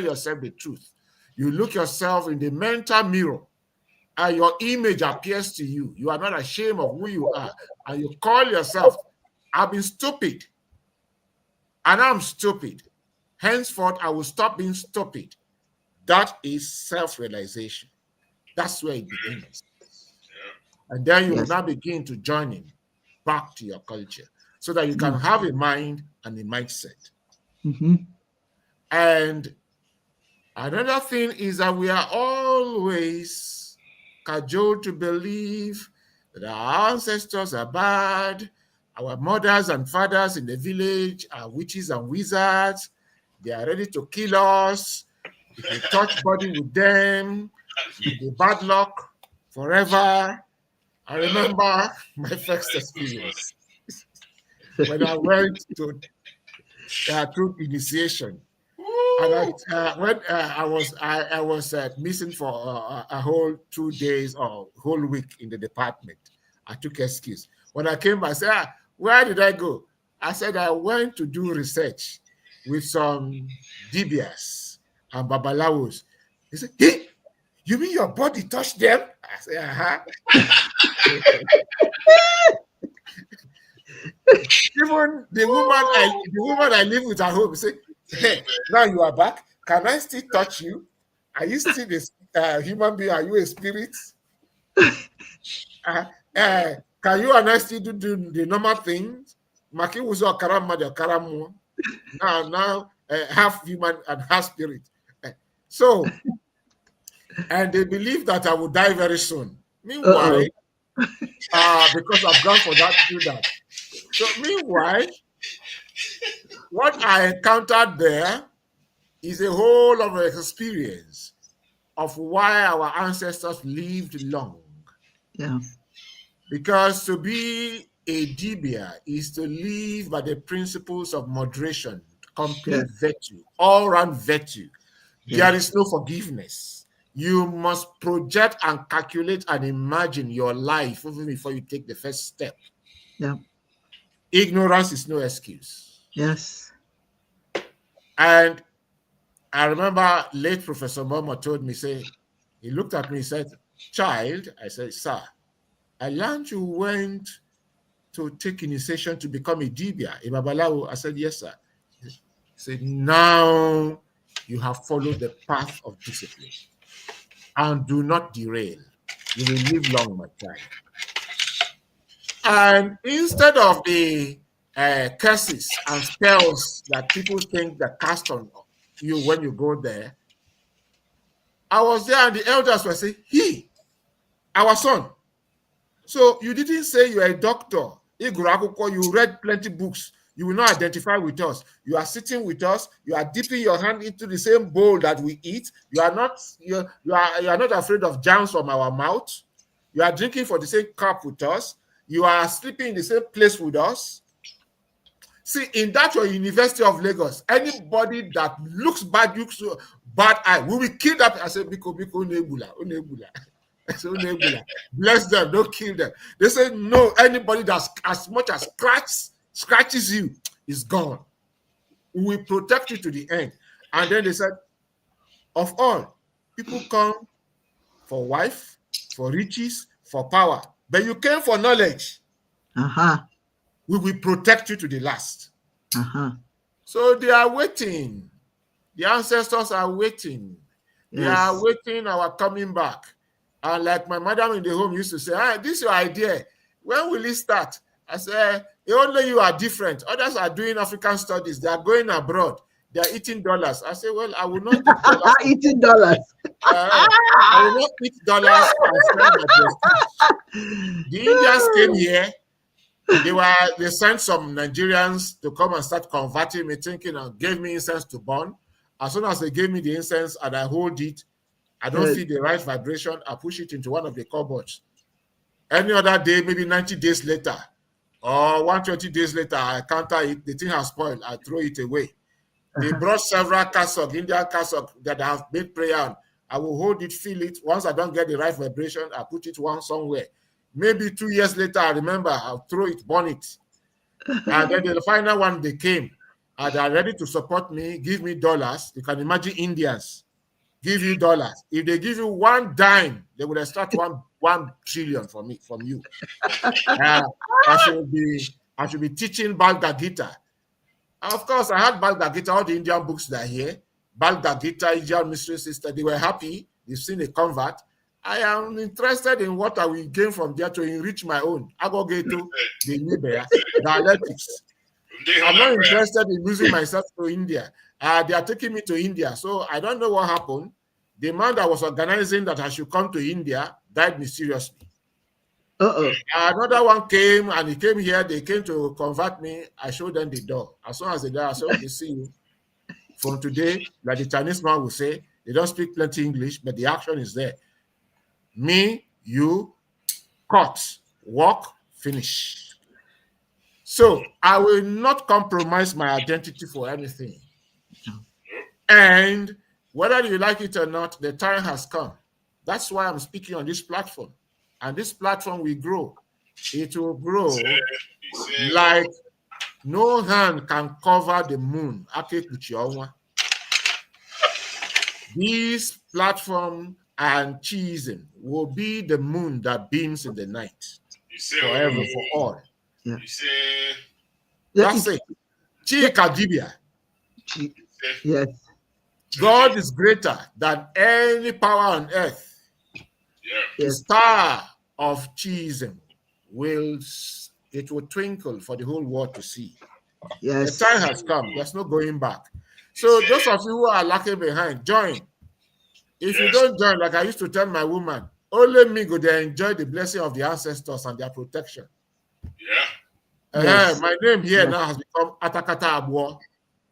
yourself the truth. You look yourself in the mental mirror and your image appears to you. You are not ashamed of who you are. And you call yourself, I've been stupid. And I'm stupid. Henceforth, I will stop being stupid. That is self-realization. That's where it begins. And then you will now begin to join in back to your culture so that you can have a mind and a mindset. And another thing is that we are always cajoled to believe that our ancestors are bad, our mothers and fathers in the village are witches and wizards, they are ready to kill us. If we touch body with them, it will be bad luck forever. I remember my first experience when I went to through initiation. And when I was missing for a whole 2 days or whole week in the department, I took excuse. When I came back, I said, where did I go? I said, I went to do research with some DBS and Babalawos. He said, hey, you mean your body touched them? I said, Even the woman I live with at home said, hey, now you are back. Can I still touch you? Are you still a human being? Are you a spirit? Can you and I still do the normal things? Maki wuzo karamu. Now half human and half spirit. So, and they believe that I will die very soon. Meanwhile, because I've gone for that, do that. So meanwhile, what I encountered there is a whole lot of experience of why our ancestors lived long. Yeah. Because to be a dibia is to live by the principles of moderation, complete virtue, all-round virtue. There is no forgiveness. You must project and calculate and imagine your life even before you take the first step. Yeah. Ignorance is no excuse. Yes. And I remember late Professor Momo told me, he looked at me and said, "Child," I said, "Sir, I learned you went to take initiation to become a dibia, a babalawo." I said, "Yes, sir." He said, "Now you have followed the path of discipline and do not derail. You will live long, my child." And instead of the curses and spells that people think that cast on you when you go there, I was there and the elders were saying, our son. So you didn't say you're a doctor. You read plenty books. You will not identify with us. You are sitting with us. You are dipping your hand into the same bowl that we eat. You are not afraid of germs from our mouth. You are drinking from the same cup with us. You are sleeping in the same place with us. See, in that your University of Lagos, anybody that looks bad eye, we will kill that. I said, Biko, Nebula. I said, Nebula. Bless them, don't kill them. They said, no, anybody that's as much as scratches you is gone. We will protect you to the end. And then they said, of all, people come for wife, for riches, for power. But you came for knowledge. We will protect you to the last. So they are waiting. The ancestors are waiting. They are waiting our coming back. And like my madam in the home used to say, this is your idea. When will it start? I said, only you are different. Others are doing African studies. They are going abroad. They are eating dollars. I say, well, I will not eat dollars. Eating dollars. I will not eat dollars and spend my prestige. The Indians came here. They sent some Nigerians to come and start converting me, thinking, and gave me incense to burn. As soon as they gave me the incense and I hold it, I don't feel the right vibration. I push it into one of the cupboards. Any other day, maybe 90 days later, or 120 days later, I counter it. The thing has spoiled. I throw it away. They brought several cassock, Indian cassock that I have made prayer on. I will hold it, feel it. Once I don't get the right vibration, I put it somewhere. Maybe 2 years later, I remember, I'll throw it, burn it. And then the final one, they came. And they are ready to support me, give me dollars. You can imagine Indians give you dollars. If they give you one dime, they will extract 1 trillion from you. I should be teaching Bhagavad Gita. Of course, I had Bhagavad Gita, all the Indian books that are here. Bhagavad Gita, Indian mystery sister, they were happy. They've seen a convert. I am interested in what I will gain from there to enrich my own. I go get to the Libya, dialectics. I'm not interested in losing myself to India. They are taking me to India. So I don't know what happened. The man that was organizing that I should come to India died mysteriously. Another one came and he came here. They came to convert me. I showed them the door. As soon as they died, I said, okay, see you. From today, like the Chinese man will say, they don't speak plenty English, but the action is there. Me, you, cut, walk, finish. So I will not compromise my identity for anything. And whether you like it or not, the time has come. That's why I'm speaking on this platform. And this platform will grow. It will grow like no hand can cover the moon. This platform and Chism will be the moon that beams in the night. Forever, for all. Yeah. That's it. Chikadibia. Yes. God is greater than any power on earth. The star of Chism will twinkle for the whole world to see. Yes. The time has come. There's no going back. So those of you who are lacking behind, join. If you don't join, like I used to tell my woman, only me go there enjoy the blessing of the ancestors and their protection. Yeah. Yes. My name here Yes. now has become Atakata Abuo.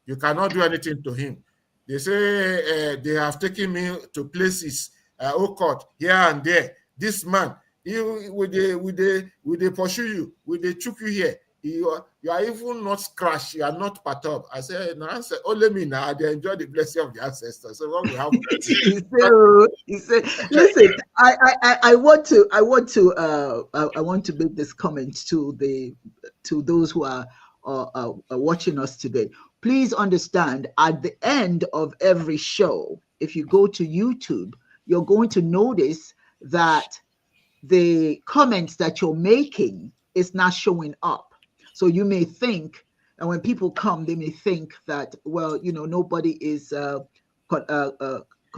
You cannot do anything to him. They say they have taken me to places, court here and there. This man, will they pursue you? Will they choke you here? You are even not scratched. You are not perturbed. I say, no, answer, only me now. They enjoy the blessing of the ancestors. So what we have. He said, listen, I want to make this comment to those who are watching us today. Please understand, at the end of every show, if you go to YouTube, you're going to notice that the comments that you're making is not showing up. So you may think, and when people come, they may think that, well, nobody is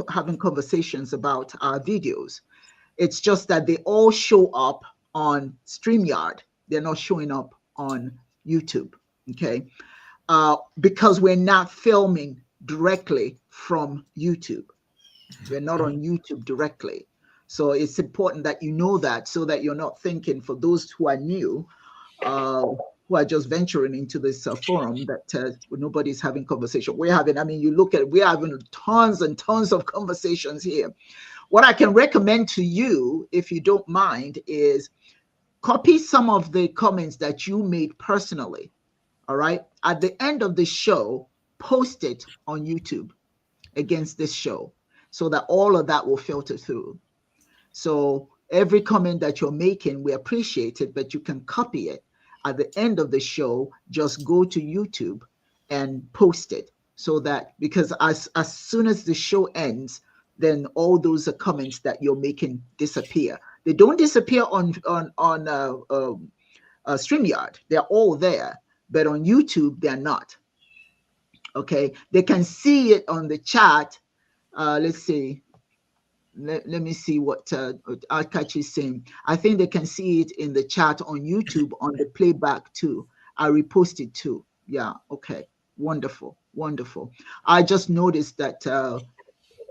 having conversations about our videos. It's just that they all show up on StreamYard. They're not showing up on YouTube, okay? Because we're not filming directly from YouTube. We're not on YouTube directly. So it's important that you know that, so that you're not thinking, for those who are new, who are just venturing into this forum, that nobody's having conversation. We're having tons and tons of conversations here. What I can recommend to you, if you don't mind, is copy some of the comments that you made personally. All right. At the end of the show, post it on YouTube against this show, so that all of that will filter through. So every comment that you're making, we appreciate it, but you can copy it. At the end of the show, just go to YouTube and post it, so that, because as soon as the show ends, then all those comments that you're making disappear. They don't disappear on StreamYard. They're all there, but on YouTube, they're not. Okay, they can see it on the chat. Let's see. Let me see what Akachi is saying. I think they can see it in the chat on YouTube on the playback too. I reposted too. Yeah, okay. Wonderful, wonderful. I just noticed that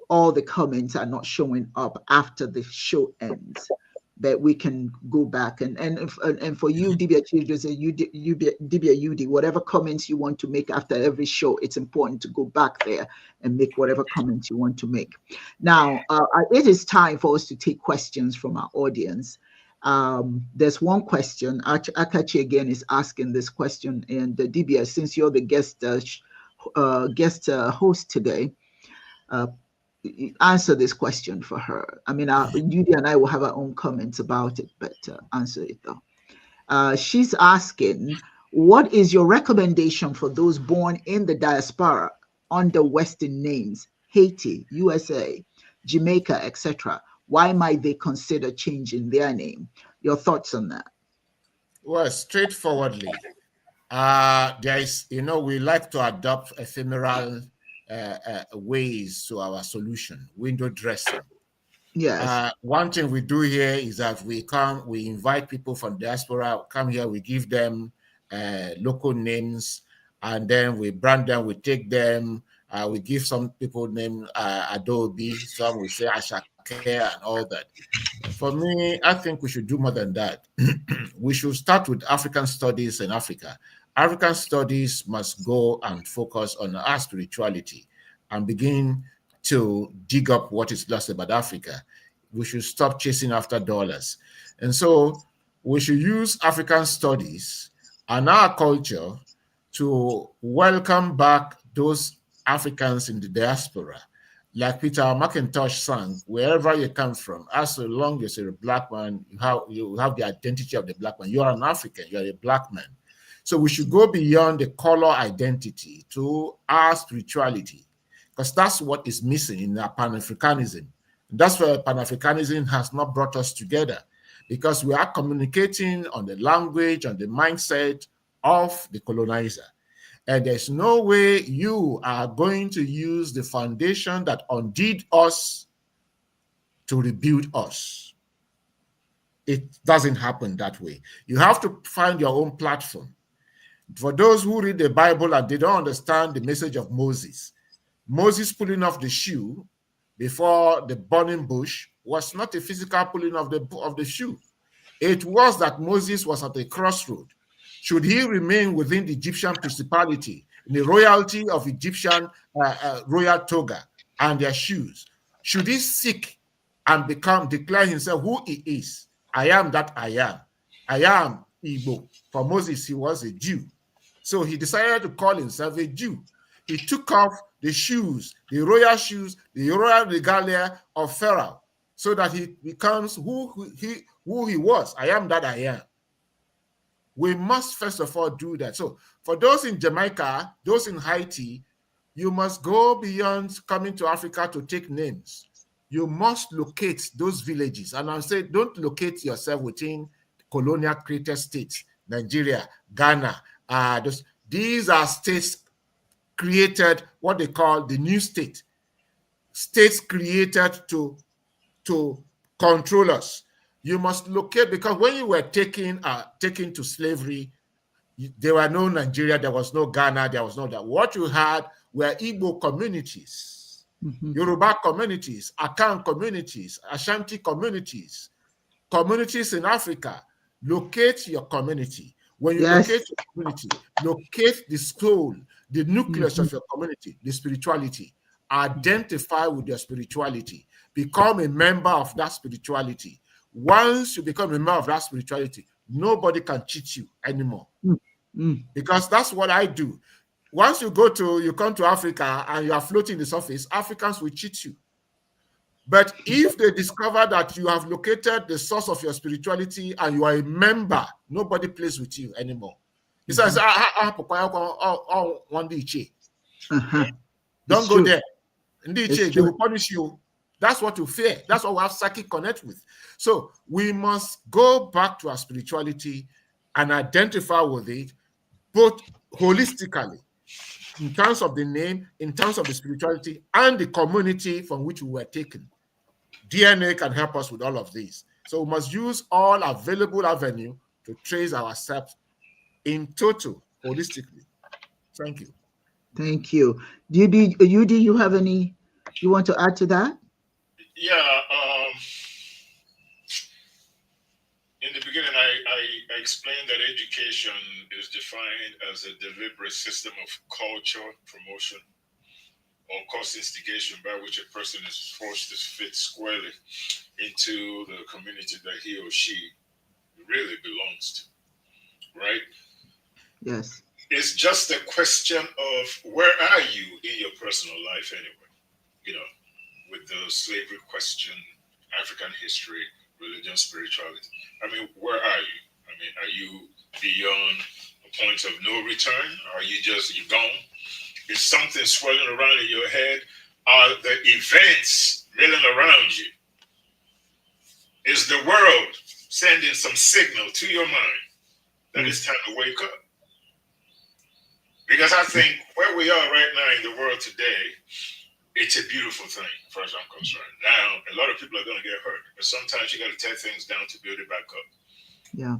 all the comments are not showing up after the show ends. That we can go back and for you, Dibia Children, Dibia Yudi, whatever comments you want to make after every show, it's important to go back there and make whatever comments you want to make. Now, it is time for us to take questions from our audience. There's one question. Akachi again is asking this question, and Dibia, since you're the guest host today, answer this question for her. I mean, Judy and I will have our own comments about it, but answer it though. She's asking, what is your recommendation for those born in the diaspora under Western names, Haiti, USA, Jamaica, etc.? Why might they consider changing their name? Your thoughts on that? Well, straightforwardly, there is, we like to adopt ephemeral ways to our solution, window dressing. Yes. One thing we do here is that we invite people from diaspora, come here, we give them local names, and then we brand them, we take them, we give some people name Adobe, some we say Ashake and all that. For me, I think we should do more than that. We should start with African studies in Africa. African studies must go and focus on our spirituality and begin to dig up what is lost about Africa. We should stop chasing after dollars. And so we should use African studies and our culture to welcome back those Africans in the diaspora. Like Peter McIntosh sang, wherever you come from, as long as you're a black man, you have the identity of the black man. You are an African, you are a black man. So we should go beyond the color identity to our spirituality, because that's what is missing in our Pan-Africanism. That's why Pan-Africanism has not brought us together, because we are communicating on the language, on the mindset of the colonizer. And there's no way you are going to use the foundation that undid us to rebuild us. It doesn't happen that way. You have to find your own platform. For those who read the Bible and they don't understand the message of Moses pulling off the shoe before the burning bush was not a physical pulling of the shoe. It was that Moses was at a crossroad. Should he remain within the Egyptian principality, in the royalty of Egyptian royal toga and their shoes? Should he seek and declare himself who he is? I am that I am. I am Igbo. For Moses, he was a Jew. So he decided to call himself a Jew. He took off the shoes, the royal regalia of Pharaoh, so that he becomes who he was. I am that I am. We must first of all do that. So for those in Jamaica, those in Haiti, you must go beyond coming to Africa to take names. You must locate those villages. And I'll say, don't locate yourself within colonial created states, Nigeria, Ghana. These are states created, what they call the new state. States created to control us. You must locate, because when you were taken to slavery, there were no Nigeria, there was no Ghana, there was no that. What you had were Igbo communities, Yoruba communities, Akan communities, Ashanti communities, communities in Africa. Locate your community. When you locate your community, locate the soul, the nucleus of your community, the spirituality. Identify with your spirituality. Become a member of that spirituality. Once you become a member of that spirituality, nobody can cheat you anymore. Because that's what I do. Once you come to Africa and you are floating the surface, Africans will cheat you. But if they discover that you have located the source of your spirituality and you are a member, nobody plays with you anymore. He says, don't go there. They will punish you. That's what you fear. That's what we have psychic connect with. So we must go back to our spirituality and identify with it, both holistically, in terms of the name, in terms of the spirituality, and the community from which we were taken. DNA can help us with all of these. So we must use all available avenue to trace ourselves in total, holistically. Thank you. Thank you. Do you have any you want to add to that? Yeah. In the beginning, I explained that education is defined as a deliberate system of culture, promotion, or cause instigation by which a person is forced to fit squarely into the community that he or she really belongs to, right? Yes. It's just a question of where are you in your personal life anyway? You know, with the slavery question, African history, religion, spirituality. I mean, where are you? I mean, are you beyond a point of no return? Are you gone? Is something swirling around in your head? Are the events milling around you? Is the world sending some signal to your mind that it's time to wake up? Because I think where we are right now in the world today, it's a beautiful thing, as far as I'm concerned. Now, a lot of people are going to get hurt, but sometimes you got to tear things down to build it back up. Yeah.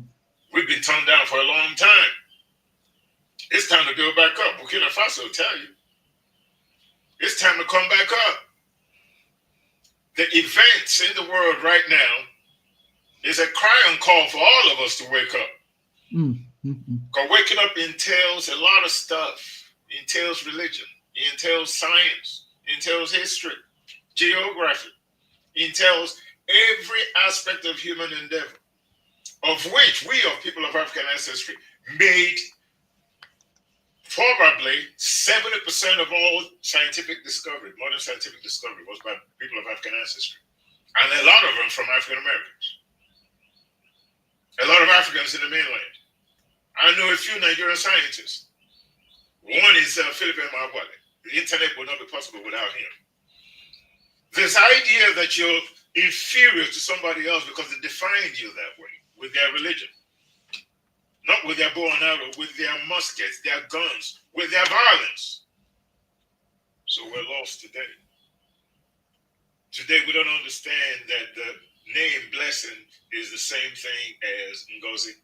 We've been torn down for a long time. It's time to build back up. Burkina Faso will tell you. It's time to come back up. The events in the world right now is a cry and call for all of us to wake up. Because waking up entails a lot of stuff. It entails religion. It entails science. It entails history, geography. It entails every aspect of human endeavor, of which we, of people of African ancestry, made probably 70% of all scientific discovery, modern scientific discovery, was by people of African ancestry. And a lot of them from African Americans. A lot of Africans in the mainland. I know a few Nigerian scientists. One is Philip Emeagwali. The internet would not be possible without him. This idea that you're inferior to somebody else because they defined you that way with their religion, not with their bow and arrow, with their muskets, their guns, with their violence. So we're lost today. Today we don't understand that the name blessing is the same thing as Ngozi.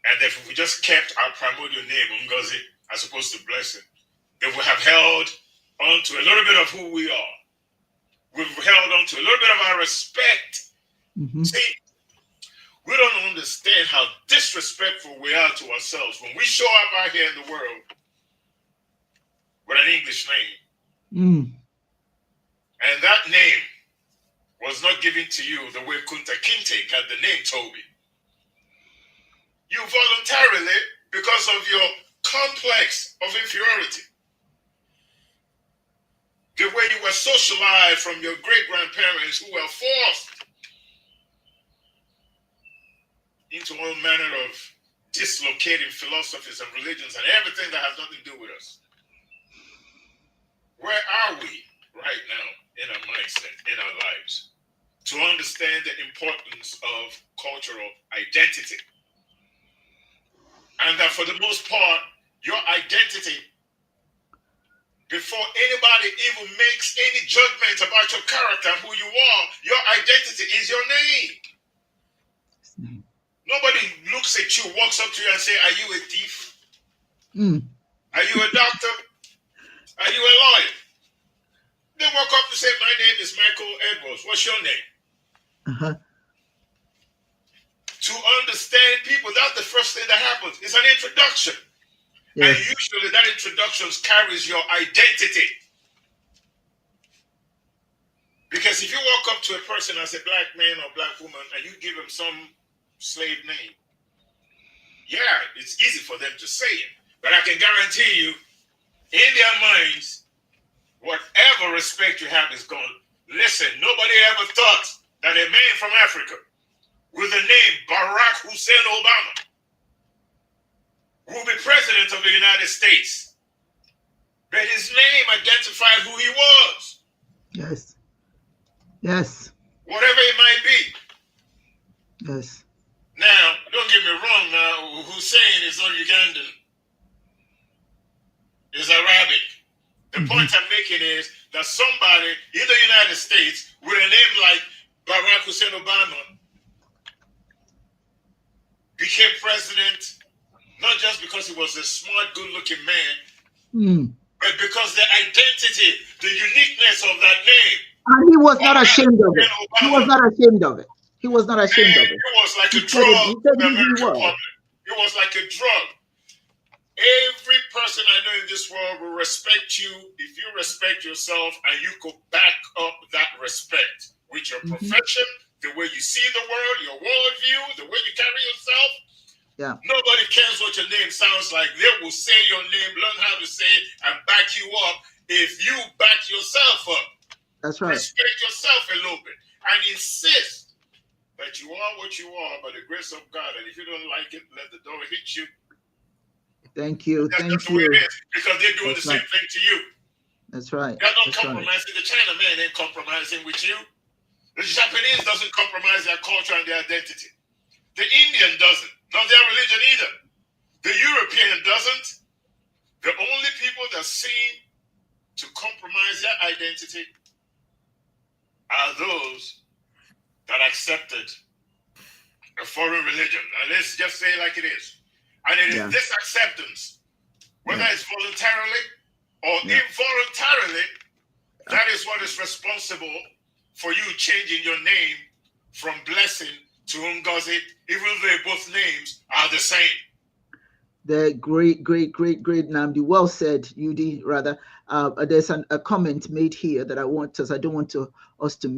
And that if we just kept our primordial name, Ngozi, as opposed to blessing, then we have held on to a little bit of who we are. we've held on to, a little bit of our respect. See, we don't understand how disrespectful we are to ourselves when we show up out here in the world with an English name. And that name was not given to you the way Kunta Kinte got the name Toby. You voluntarily, because of your complex of inferiority, the way you were socialized from your great-grandparents who were forced into all manner of dislocating philosophies and religions and everything that has nothing to do with us. Where are we right now in our mindset, in our lives, to understand the importance of cultural identity? And that for the most part, your identity, before anybody even makes any judgment about your character, who you are, your identity is your name. Nobody looks at you, walks up to you and say, are you a thief? Are you a doctor? Are you a lawyer? They walk up and say, my name is Michael Edwards. What's your name? To understand people, that's the first thing that happens. It's an introduction. Yes. And usually that introduction carries your identity. Because if you walk up to a person as a black man or black woman and you give them some slave name, yeah, it's easy for them to say it. But I can guarantee you, in their minds, whatever respect you have is gone. Listen, nobody ever thought that a man from Africa with the name Barack Hussein Obama will be president of the United States. But his name identified who he was. Yes. Yes. Whatever it might be. Yes. Now, don't get me wrong now, Hussein is not Ugandan. Is Arabic. The point I'm making is that somebody in the United States with a name like Barack Hussein Obama became president, not just because he was a smart, good-looking man, but because the identity, the uniqueness of that name. And he was not ashamed of it. He was not ashamed of it. He was not ashamed of it. It was like a drug in the American public. It was like a drug. Every person I know in this world will respect you if you respect yourself and you could back up that respect with your profession, the way you see the world, your worldview, the way you carry yourself. Yeah. Nobody cares what your name sounds like. They will say your name, learn how to say it, and back you up if you back yourself up. That's right. Respect yourself a little bit and insist that you are what you are by the grace of God. And if you don't like it, let the door hit you. Thank you. That's Thank the way you. it is, because they're doing the same thing to you. That's right. They're not compromising. The China man ain't compromising with you. The Japanese doesn't compromise their culture and their identity. The Indian doesn't. Not their religion either. The European doesn't. The only people that seem to compromise their identity are those that accepted a foreign religion. Now let's just say it like it is. And it is this acceptance, whether it's voluntarily or involuntarily, that is what is responsible for you changing your name from Blessing to Yagazie, even though both names are the same. The great Namdi. Well said, UD, rather. There's a comment made here that I don't want us to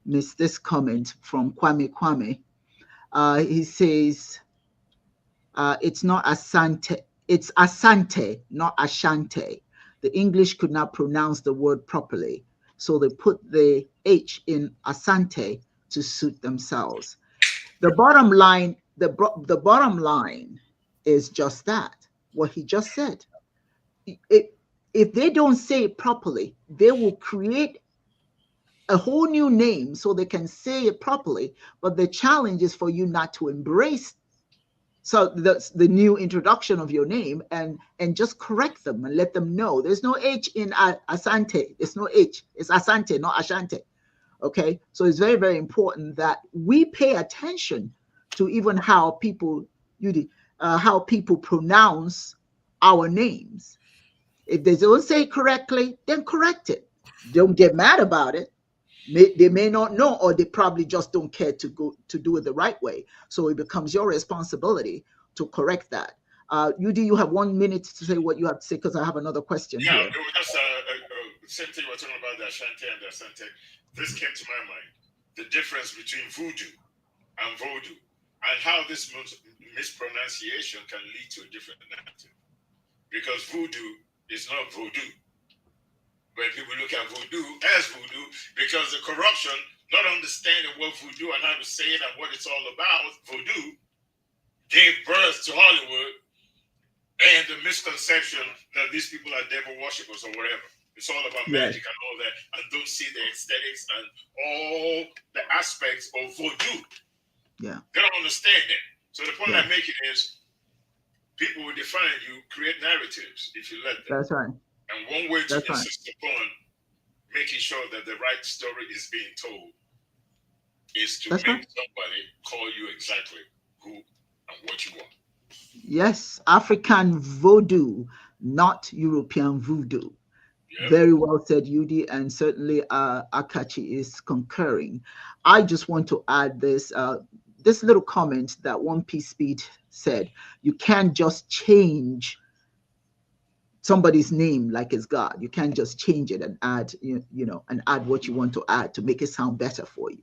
miss this comment from Kwame. He says, it's not Asante, it's Asante, not Ashante. The English could not pronounce the word properly, so they put the H in Asante to suit themselves. The bottom line is just that, what he just said. If they don't say it properly, they will create a whole new name so they can say it properly, but the challenge is for you not to embrace the new introduction of your name and just correct them and let them know there's no H in Asante. There's no H. It's Asante, not Ashante. Okay, so it's very, very important that we pay attention to even how people pronounce our names. If they don't say it correctly, then correct it. Don't get mad about it. They may not know, or they probably just don't care to go to do it the right way. So it becomes your responsibility to correct that. You have 1 minute to say what you have to say, because I have another question Yeah, here. it was just same thing we're talking about the Ashanti and the Asante. This came to my mind: the difference between voodoo and voodoo, and how this mispronunciation can lead to a different narrative. Because voodoo is not voodoo. When people look at voodoo as voodoo, because the corruption, not understanding what voodoo and how to say it and what it's all about, voodoo gave birth to Hollywood and the misconception that these people are devil worshippers or whatever. It's all about magic and all that, and don't see the aesthetics and all the aspects of voodoo. Yeah. They don't understand it. So the point I'm making is people will define you, create narratives if you let them. That's right. And one way to insist upon making sure that the right story is being told is to make somebody call you exactly who and what you want. Yes, African voodoo, not European voodoo. Yep. Very well said, Yudi, and certainly Akachi is concurring. I just want to add this this little comment that One Piece Speed said. You can't just change somebody's name like it's God. You can't just change it and add, you know, and add what you want to add to make it sound better for you.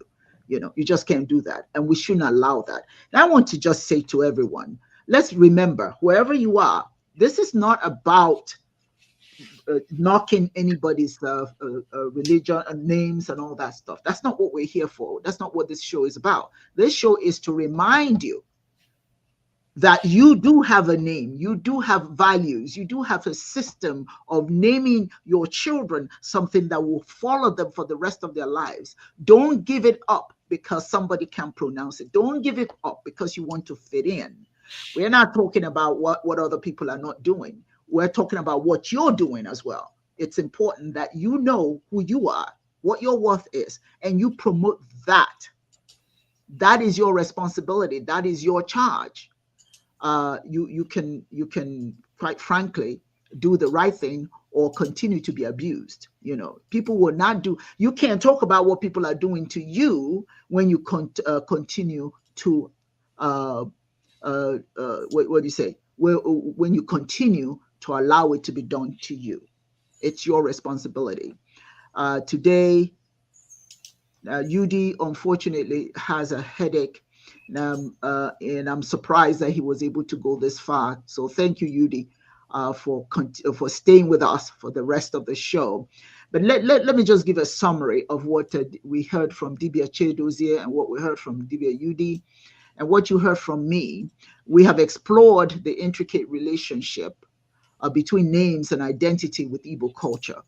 You know, you just can't do that, and we shouldn't allow that. And I want to just say to everyone, let's remember, wherever you are, this is not about knocking anybody's religion and names and all that stuff. That's not what we're here for. That's not what this show is about. This show is to remind you that you do have a name, you do have values, you do have a system of naming your children something that will follow them for the rest of their lives. Don't give it up because somebody can't pronounce it. Don't give it up because you want to fit in. We're not talking about what other people are not doing. We're talking about what you're doing as well. It's important that you know who you are, what your worth is, and you promote that. That is your responsibility. That is your charge. You can quite frankly do the right thing or continue to be abused. You know, people will not do. You can't talk about what people are doing to you when you continue to what do you say? When you continue to allow it to be done to you. It's your responsibility. Today, UD unfortunately has a headache. And I'm surprised that he was able to go this far. So thank you, UD, for staying with us for the rest of the show. But let me just give a summary of what we heard from Dibia Chedozie and what we heard from Dibia UD and what you heard from me. We have explored the intricate relationship between names and identity with Igbo culture.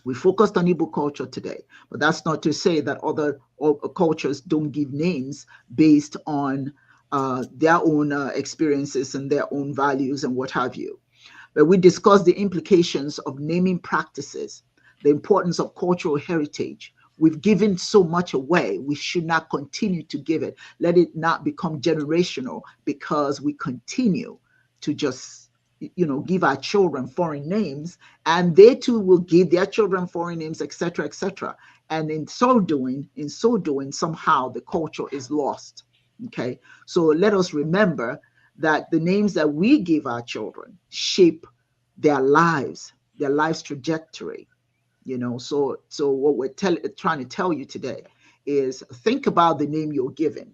We focused on Igbo culture today, but that's not to say that other cultures don't give names based on their own experiences and their own values and what have you. But we discussed the implications of naming practices, the importance of cultural heritage. We've given so much away. We should not continue to give it. Let it not become generational because we continue to just, you know, give our children foreign names, and they too will give their children foreign names, etc., etc. And in so doing, somehow the culture is lost. Okay, so let us remember that the names that we give our children shape their lives trajectory. You know, so what we're trying to tell you today is think about the name you're given.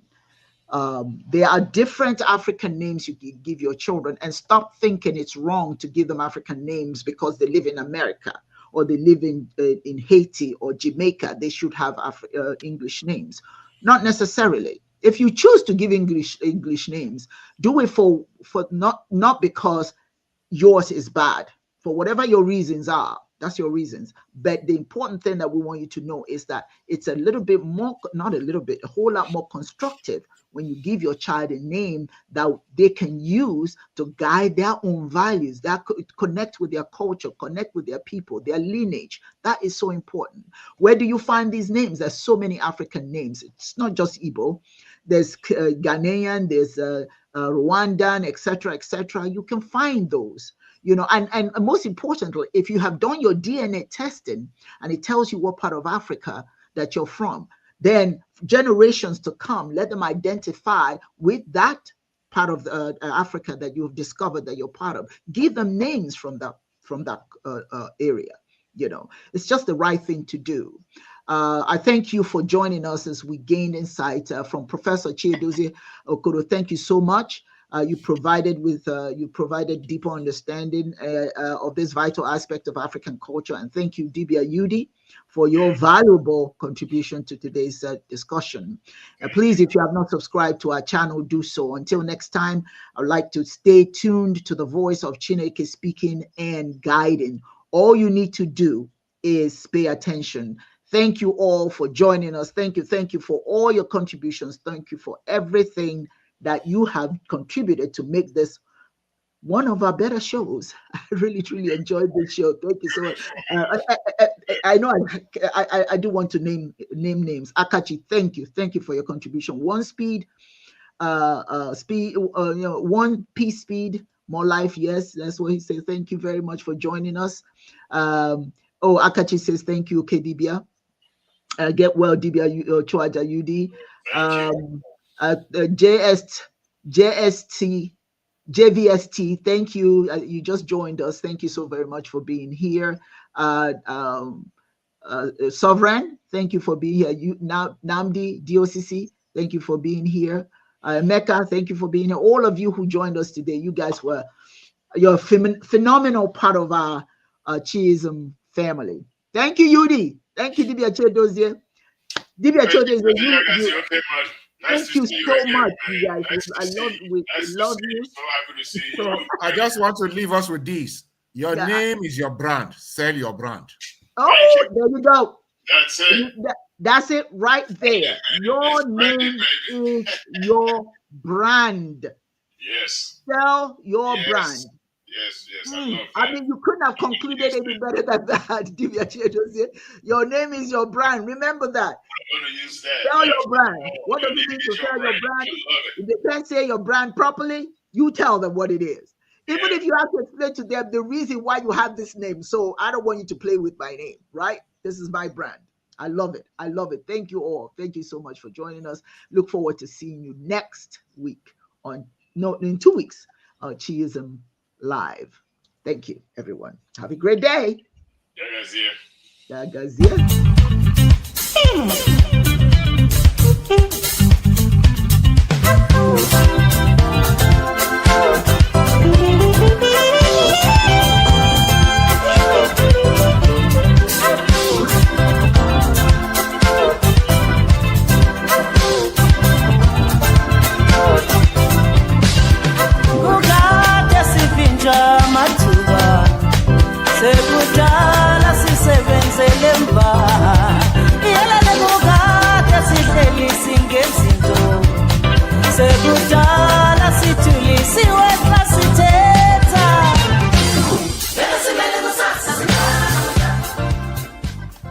There are different African names you can give your children, and stop thinking it's wrong to give them African names because they live in America or they live in Haiti or Jamaica. They should have English names. Not necessarily. If you choose to give English names, do it for not because yours is bad. For whatever your reasons are, that's your reasons. But the important thing that we want you to know is that it's a little bit more, not a little bit, a whole lot more constructive when you give your child a name that they can use to guide their own values, that connect with their culture, connect with their people, their lineage. That is so important. Where do you find these names? There's so many African names. It's not just Igbo. There's Ghanaian, there's Rwandan, etc., etc. You can find those. you know, and most importantly, if you have done your DNA testing and it tells you what part of Africa that you're from, then generations to come, let them identify with that part of Africa that you have discovered that you're part of. Give them names from that area. You know, it's just the right thing to do. I thank you for joining us as we gain insight from Professor Yagazie Okoro. Thank you so much. You provided deeper understanding of this vital aspect of African culture. And thank you, Dibia Yudi, for your valuable contribution to today's discussion. Please, if you have not subscribed to our channel, do so. Until next time, I'd like to stay tuned to the voice of Chineke speaking and guiding. All you need to do is pay attention. Thank you all for joining us. Thank you for all your contributions. Thank you for everything that you have contributed to make this one of our better shows. I really, truly enjoyed this show. Thank you so much. I know I do want to name names. Akachi, thank you for your contribution. One piece speed, more life. Yes, that's what he says. Thank you very much for joining us. Akachi says thank you, KDBia. Get well, Dibia Chwaja Yudi. JVST, thank you. You just joined us. Thank you so very much for being here. Sovereign, thank you for being here. Namdi, DOCC, thank you for being here. Mecca, thank you for being here. All of you who joined us today, you guys you're a phenomenal part of our Chiism family. Thank you, Yudi. Thank you, Dibia Chedozie. Dibia Chedozie. Thank you so much, you guys. I love you. So happy to see you. I just want to leave us with this. Your name is your brand. Sell your brand. Oh, there you go. That's it. That's it right there. Your name is your brand. Yes. Sell your brand. Yes, I love that. I mean, you couldn't have concluded any better than that. Your name is your brand. Remember that. I'm going to use that. Sell your brand. What does it mean to sell your brand? If they can't say your brand properly, you tell them what it is. Even if you have to explain to them the reason why you have this name. So I don't want you to play with my name, right? This is my brand. I love it. I love it. Thank you all. Thank you so much for joining us. Look forward to seeing you next week in 2 weeks on Chiism Live. Thank you, everyone. Have a great day. Yagazie. Yagazie.